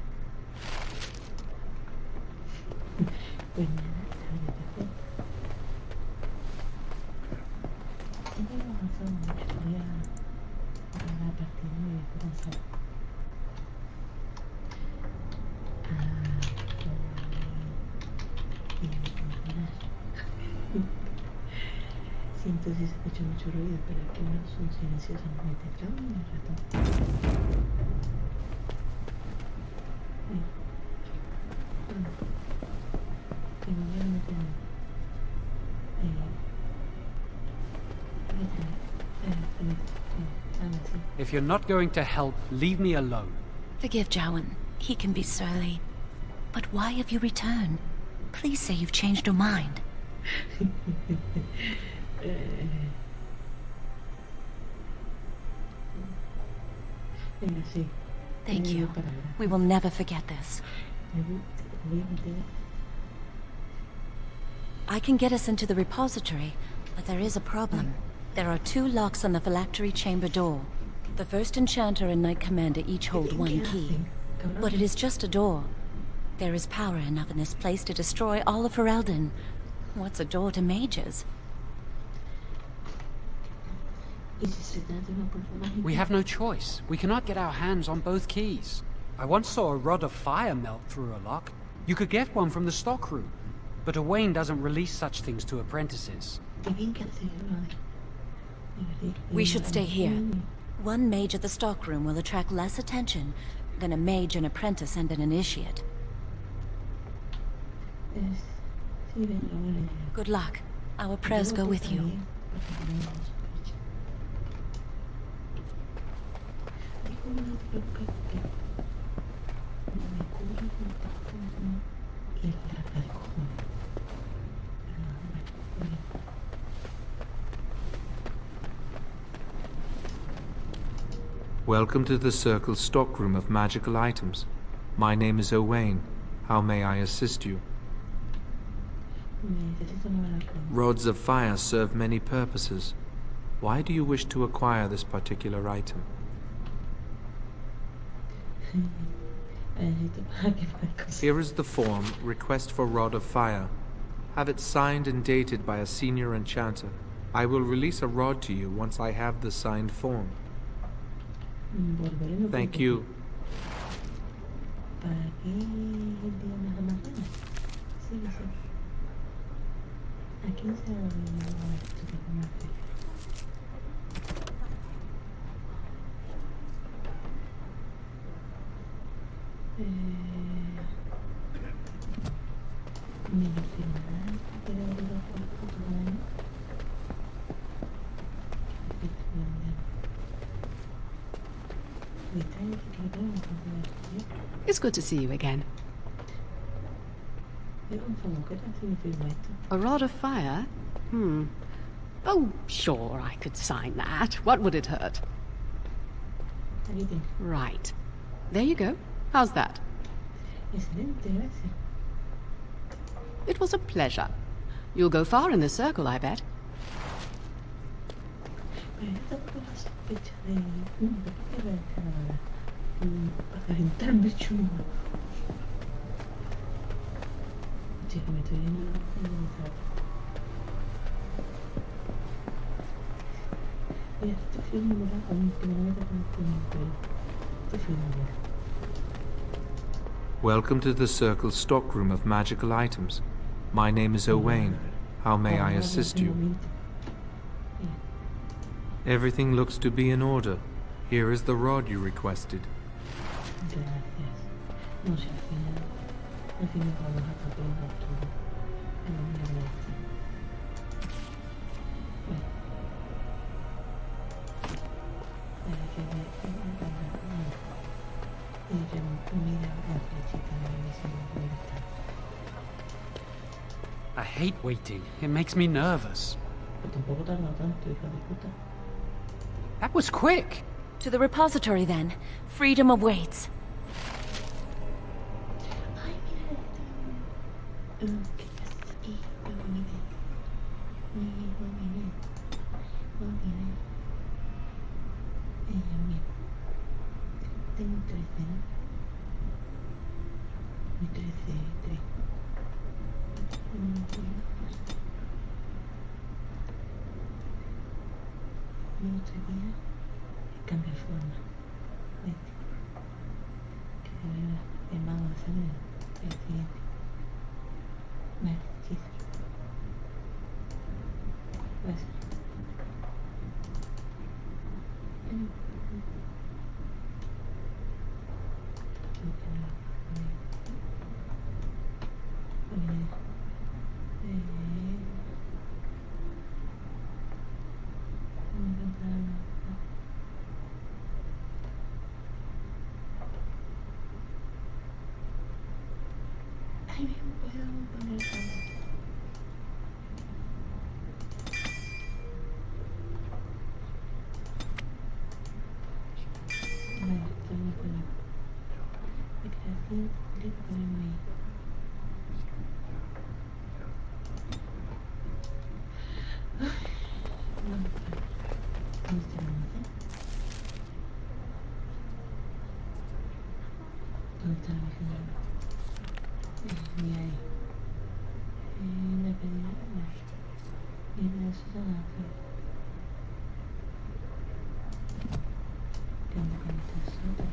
Siento si se escucha mucho ruido, pero aquí no son silenciosamente. Claro, un rato. If you're not going to help, leave me alone. Forgive Jowan. He can be surly. But why have you returned? Please say you've changed your mind. Thank you. We will never forget this. I can get us into the repository, but there is a problem. There are 2 locks on the phylactery chamber door. The first enchanter and knight commander each hold 1 key. But it is just a door. There is power enough in this place to destroy all of Ferelden. What's a door to mages? We have no choice. We cannot get our hands on both keys. I once saw a rod of fire melt through a lock. You could get one from the stockroom, but Owain doesn't release such things to apprentices. We should stay here. 1 mage at the stockroom will attract less attention than a mage, an apprentice, and an initiate. Good luck. Our prayers go with you. Welcome to the Circle's stockroom of magical items. My name is Owain. How may I assist you? Rods of fire serve many purposes. Why do you wish to acquire this particular item? Here is the form, Request for Rod of Fire. Have it signed and dated by a senior enchanter. I will release a rod to you once I have the signed form. Thank you. It's good to see you again. A rod of fire? Oh, sure, I could sign that. What would it hurt? Right. There you go. How's that? It was a pleasure. You'll go far in the circle, I bet. Welcome to the Circle's stockroom of magical items. My name is Owain. How may I assist you? Everything looks to be in order. Here is the rod you requested. I hate waiting. It makes me nervous. That was quick. To the repository, then. Freedom awaits. Cambia forma. El mago va a ser el siguiente. Vale, sí. Pues. Ay, bien, puedo poner todo. Vale, estoy muy con me quedé así, clic ponerme ahí. ¿Dónde está el almacén? ¿Dónde está el almacén? Mira ahí. La pedida. Y de eso se va. ¿Qué onda con esta sopa?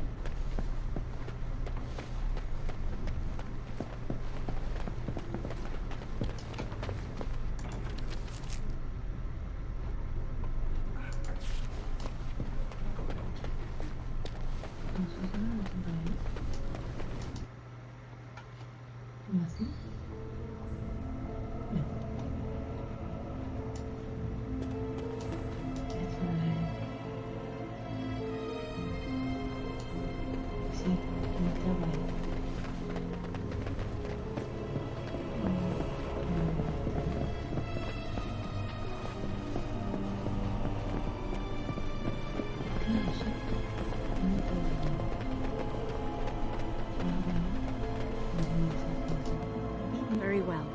Very well.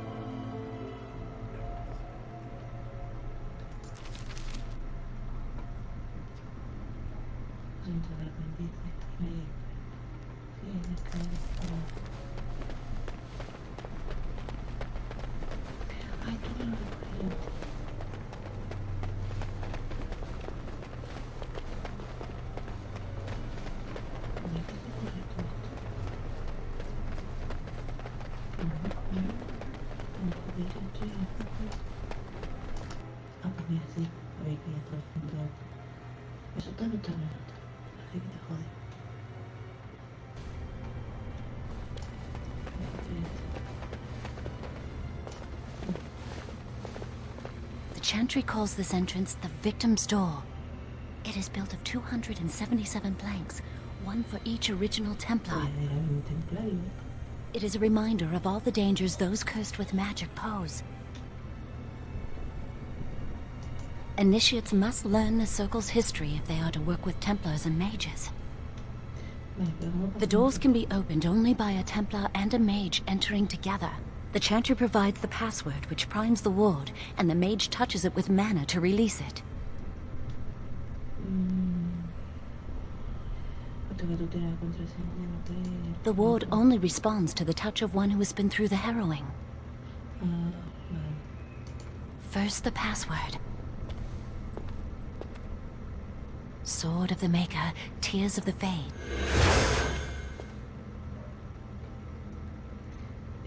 Apa mira, sí, había que ir a todo el fondo. Eso todo está bien. Así que te jode. The Chantry calls this entrance the Victim's Door. It is built of 277 planks, one for each original Templar. It is a reminder of all the dangers those cursed with magic pose. Initiates must learn the Circle's history if they are to work with Templars and mages. The doors can be opened only by a Templar and a mage entering together. The Chantry provides the password, which primes the ward, and the mage touches it with mana to release it. The ward only responds to the touch of one who has been through the harrowing. First, the password. Sword of the Maker, Tears of the Fade.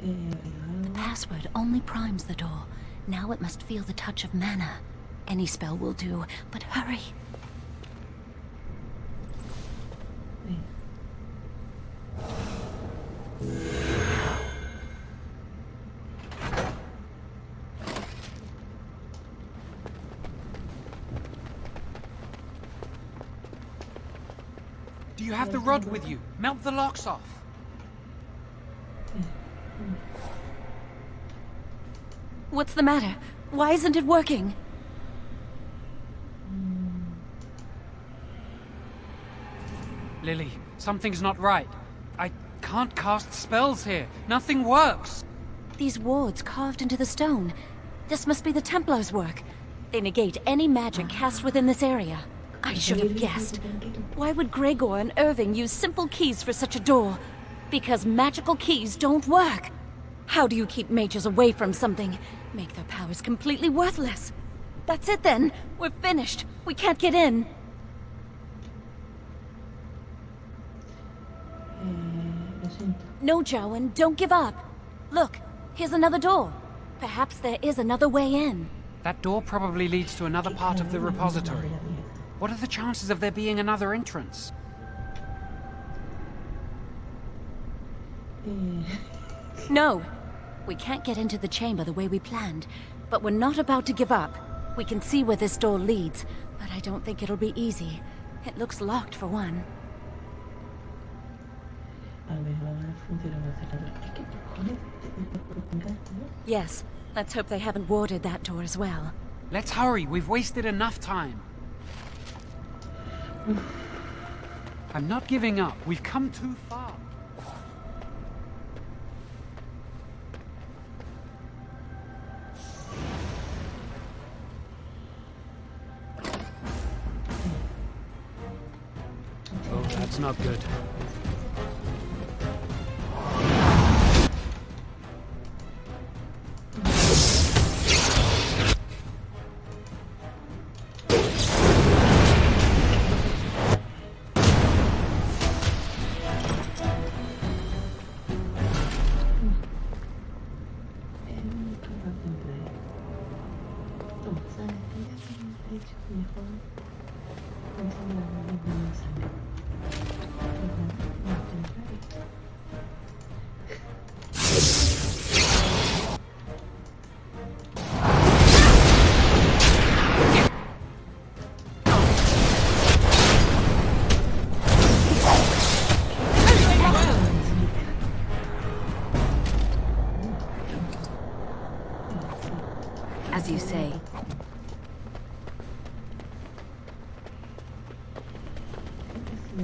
The password only primes the door. Now it must feel the touch of mana. Any spell will do, but hurry. Do you have the rod with you? Melt the locks off. What's the matter? Why isn't it working? Lily, something's not right. I can't cast spells here. Nothing works. These wards carved into the stone. This must be the Templars' work. They negate any magic cast within this area. I should have guessed. Why would Gregor and Irving use simple keys for such a door? Because magical keys don't work. How do you keep mages away from something? Make their powers completely worthless. That's it then. We're finished. We can't get in. No, Jowan, don't give up. Look, here's another door. Perhaps there is another way in. That door probably leads to another part of the repository. What are the chances of there being another entrance? No. We can't get into the chamber the way we planned, but we're not about to give up. We can see where this door leads, but I don't think it'll be easy. It looks locked for one. Yes, let's hope they haven't warded that door as well. Let's hurry, we've wasted enough time. I'm not giving up, we've come too far. Oh, that's not good. Yo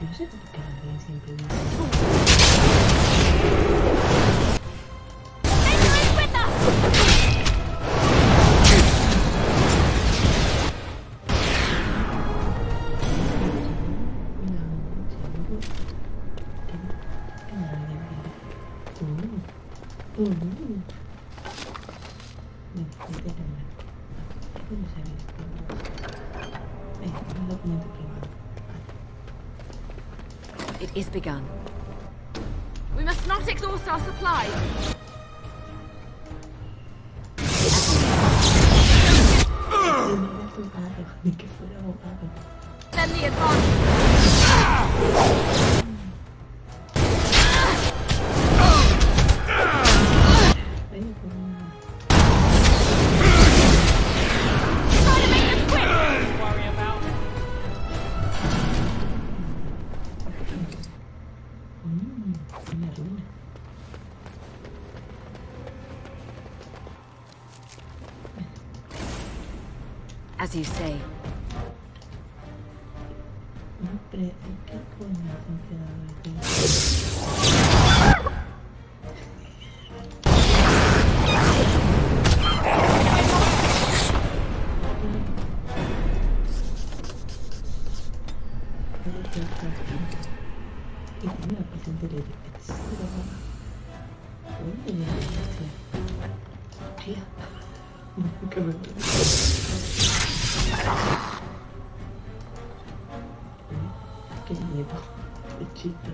no sé por qué alguien siempre dice. It is begun. We must not exhaust our supplies. Then the advance. As you say. Qué miedo, pechito.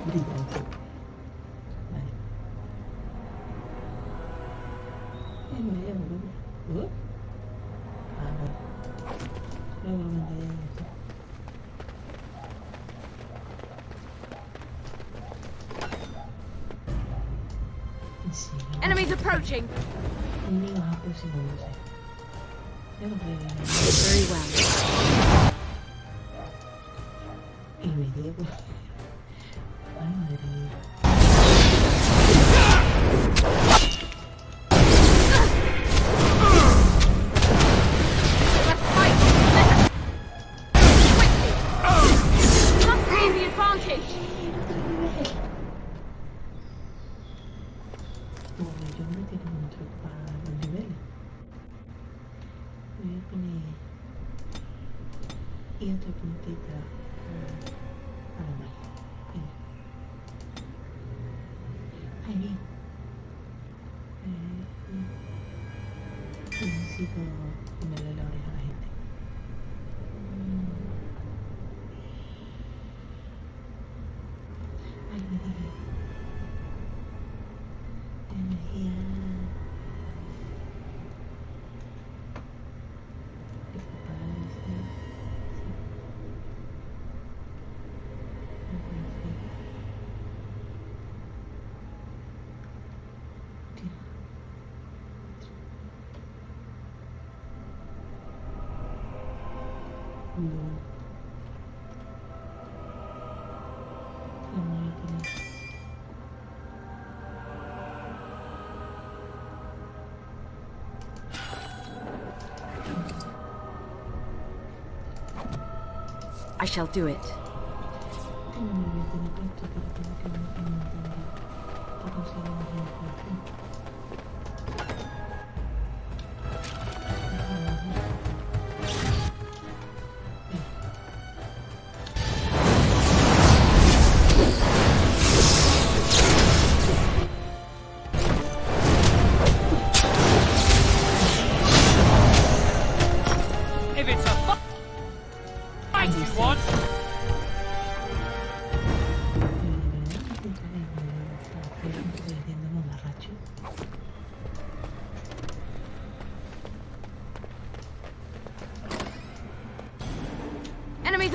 Brillante. Vale. Me llamo, ¿no? Ah, no. Luego lo mandaré a esto. Sí, Enemies approaching. Enemigos aproximándose. Ya lo creo. Very well. Y me llevo. Ay, madre mía. Bueno, yo no tengo un truco para los niveles. Voy a poner y otra puntita a la mano. Ay, bien. Necesito ponerle la oreja a la gente. Ay, me dije. Energía. I shall do it.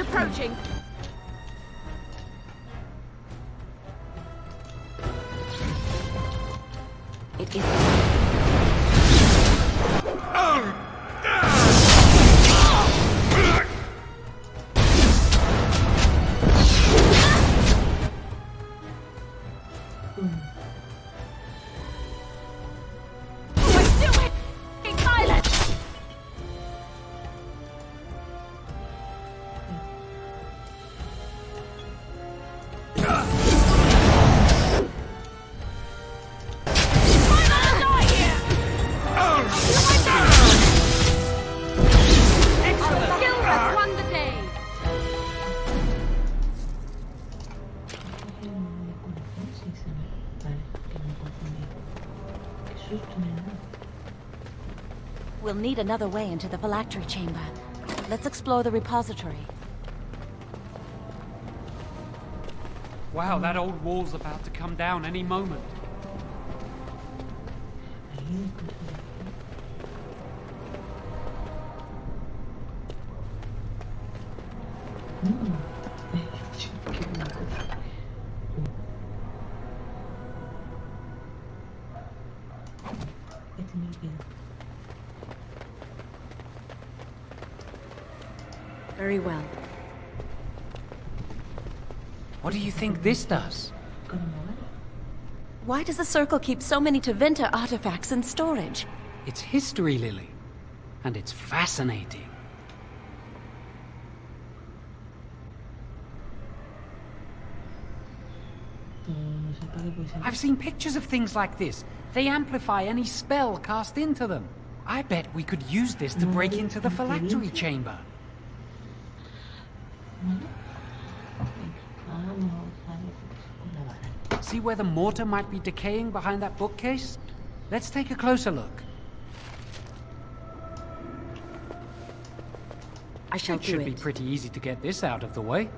approaching. It is. We'll need another way into the phylactery chamber. Let's explore the repository. Wow, that old wall's about to come down any moment. Very well. What do you think this does? Why does the Circle keep so many Tevinter artifacts in storage? It's history, Lily. And it's fascinating. I've seen pictures of things like this. They amplify any spell cast into them. I bet we could use this to break into the phylactery chamber. See where the mortar might be decaying behind that bookcase? Let's take a closer look. I shall It should be pretty easy to get this out of the way.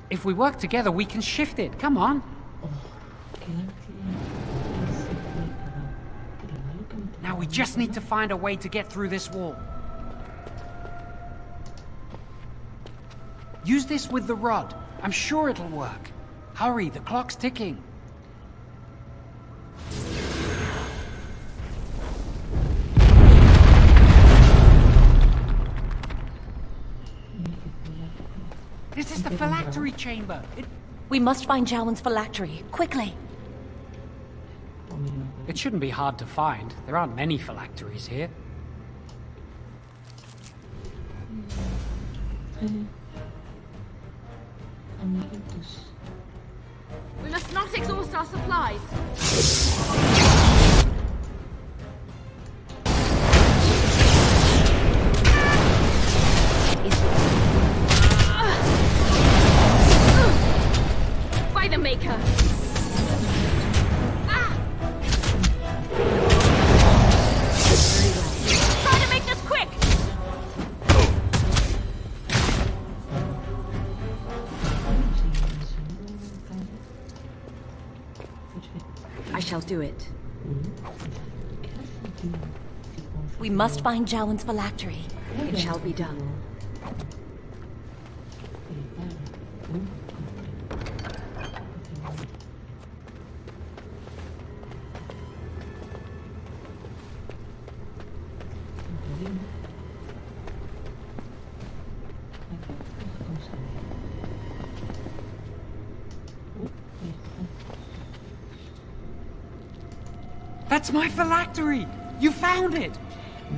If we work together, we can shift it. Come on. Now we just need to find a way to get through this wall. Use this with the rod. I'm sure it'll work. Hurry, the clock's ticking. This is the phylactery chamber. We must find Jowen's phylactery, quickly. It shouldn't be hard to find. There aren't many phylacteries here. We must not exhaust our supplies. By the Maker. Try to make this quick. I shall do it. We must find Jowen's phylactery. It shall be done. That's my phylactery! You found it!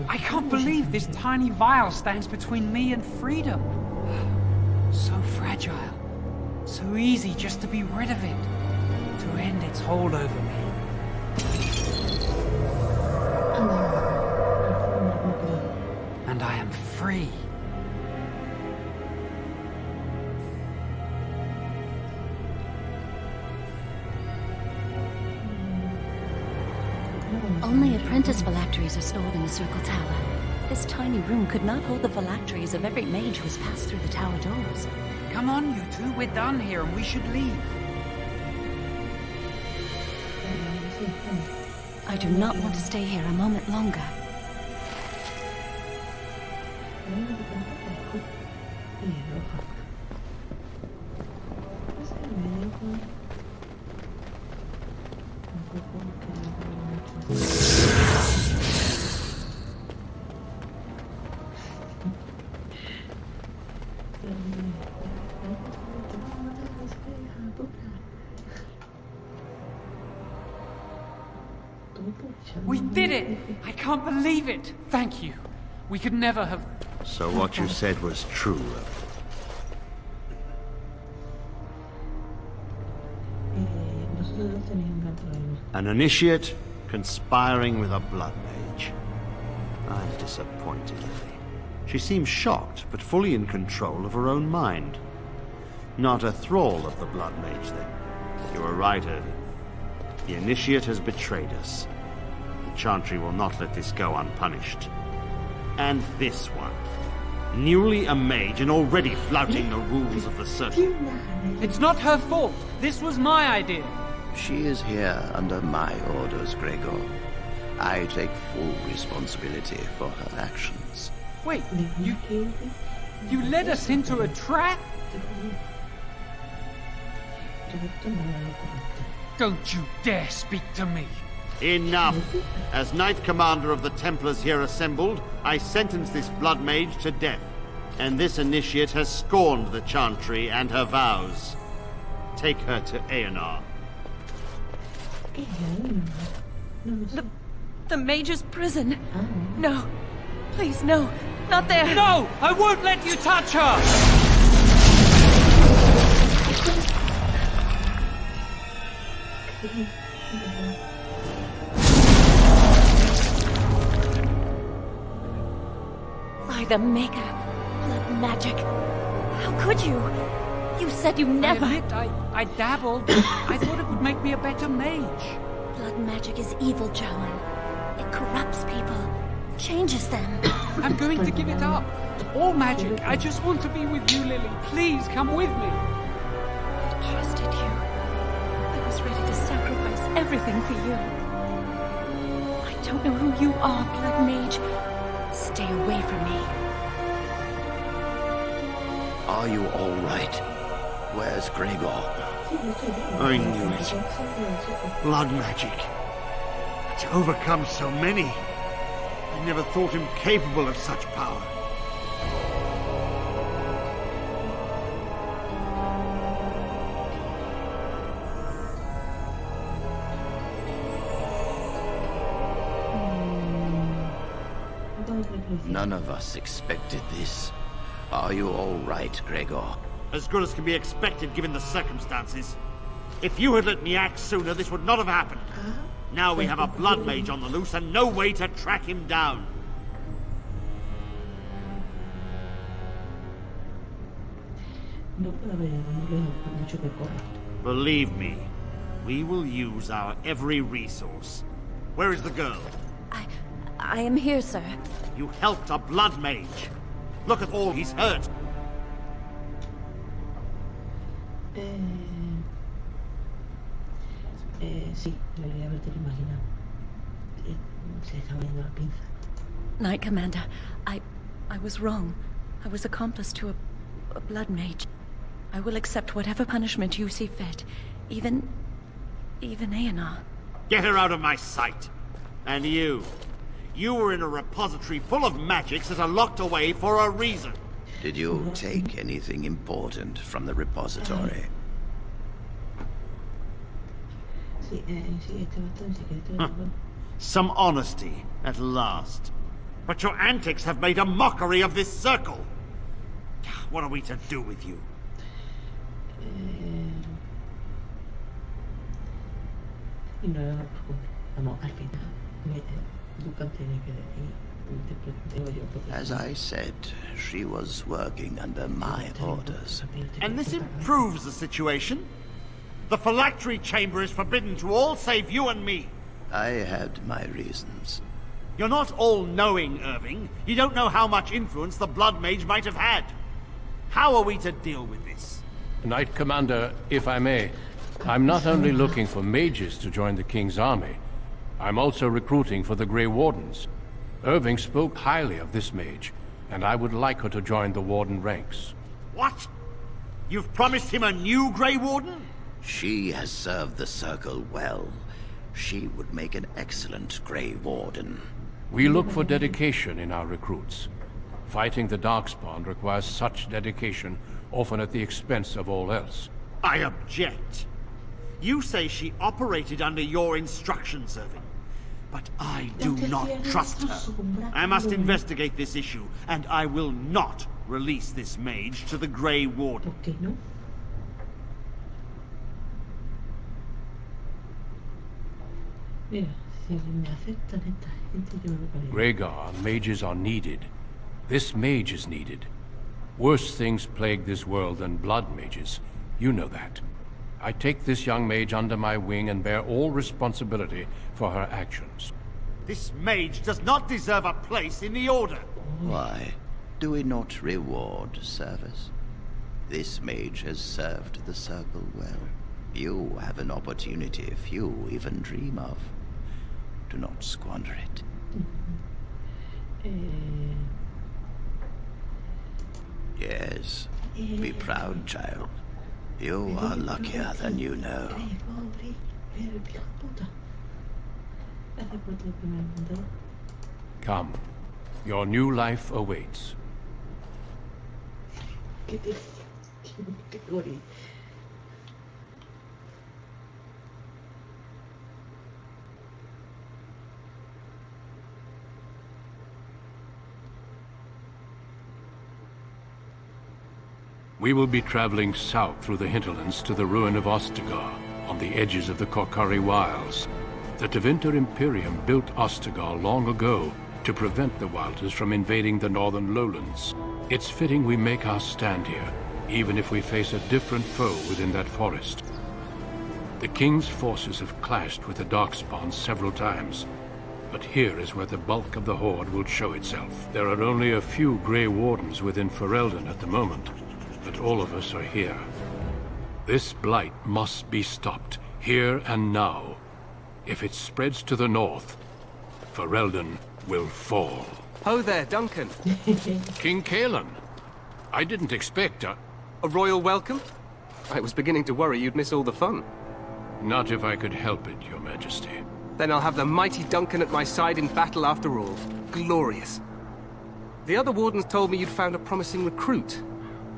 I can't believe this tiny vial stands between me and freedom. So fragile. So easy just to be rid of it. To end its hold over me. And I am free. Only apprentice phylacteries are stored in the Circle Tower. This tiny room could not hold the phylacteries of every mage who has passed through the tower doors. Come on, you two. We're done here and we should leave. I do not want to stay here a moment longer. We did it! I can't believe it! Thank you. We could never have... So what you said was true. An initiate conspiring with a blood mage. I'm disappointed, Lily. She seems shocked, but fully in control of her own mind. Not a thrall of the blood mage, then. You were right, Irving. The initiate has betrayed us. The Chantry will not let this go unpunished. And this one. Newly a mage and already flouting the rules of the circle. It's not her fault. This was my idea. She is here under my orders, Gregor. I take full responsibility for her actions. Wait, you led us into a trap? Don't you dare speak to me. Enough! As Knight Commander of the Templars here assembled, I sentence this blood mage to death. And this initiate has scorned the Chantry and her vows. Take her to Aenar. The Mage's prison. No. Please, no. Not there. No! I won't let you touch her! By the Maker. Blood magic. How could you? You said you never... I dabbled. I thought it would make me a better mage. Blood magic is evil, Jowan. It corrupts people. Changes them. I'm going to give it up. All magic. I just want to be with you, Lily. Please, come with me. I trusted you. I was ready to sacrifice everything for you. I don't know who you are, Blood Mage. Stay away from me. Are you all right? Where's Gregor? I knew it. Blood magic. To overcome so many. I never thought him capable of such power. None of us expected this. Are you all right, Gregor? As good as can be expected given the circumstances. If you had let me act sooner, this would not have happened. Now we have a blood mage on the loose and no way to track him down. Believe me, we will use our every resource. Where is the girl? I am here, sir. You helped a blood mage. Look at all he's hurt. Sí, debería haberte lo imaginado. Se le estaba yendo la pinza. Knight Commander, I was wrong. I was accomplice to a blood mage. I will accept whatever punishment you see fit. Even Aenar. Get her out of my sight. And you. You were in a repository full of magics that are locked away for a reason. Did you take anything important from the repository? Some honesty, at last. But your antics have made a mockery of this circle. What are we to do with you? As I said, she was working under my orders. And this improves the situation? The phylactery chamber is forbidden to all save you and me. I had my reasons. You're not all-knowing, Irving. You don't know how much influence the Blood Mage might have had. How are we to deal with this? Knight Commander, if I may, I'm not only looking for mages to join the King's army, I'm also recruiting for the Grey Wardens. Irving spoke highly of this mage. and I would like her to join the Warden ranks. What? You've promised him a new Grey Warden? She has served the Circle well. She would make an excellent Grey Warden. We look for dedication in our recruits. Fighting the Darkspawn requires such dedication, often at the expense of all else. I object. You say she operated under your instructions, Irving. But I do not trust her. I must investigate this issue, and I will not release this mage to the Grey Warden. Rhaegar, mages are needed. This mage is needed. Worse things plague this world than blood mages. You know that. I take this young mage under my wing and bear all responsibility for her actions. This mage does not deserve a place in the Order. Why? Do we not reward service? This mage has served the Circle well. You have an opportunity few even dream of. Do not squander it. Yes, be proud, child. You are luckier than you know. Come. Your new life awaits. We will be traveling south through the hinterlands to the ruin of Ostagar, on the edges of the Korkari Wilds. The Tevinter Imperium built Ostagar long ago to prevent the Wilders from invading the northern lowlands. It's fitting we make our stand here, even if we face a different foe within that forest. The King's forces have clashed with the Darkspawn several times, but here is where the bulk of the Horde will show itself. There are only a few Grey Wardens within Ferelden at the moment, but all of us are here. This blight must be stopped, here and now. If it spreads to the north, Ferelden will fall. Ho there, Duncan. King Kaelan. I didn't expect a royal welcome? I was beginning to worry you'd miss all the fun. Not if I could help it, Your Majesty. Then I'll have the mighty Duncan at my side in battle after all. Glorious. The other wardens told me you'd found a promising recruit.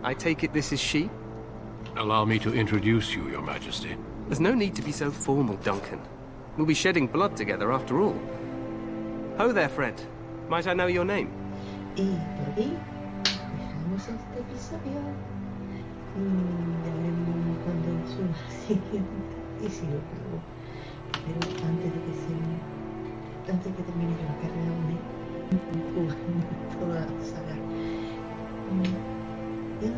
I take it this is she? Allow me to introduce you, Your Majesty. There's no need to be so formal, Duncan. We'll be shedding blood together after all. Ho there, friend. Might I know your name? Y por aquí dejamos este episodio. Ya veremos cuando suba el siguiente y si lo grabo. Pero antes de que termine la carrera jugando toda la saga. Ya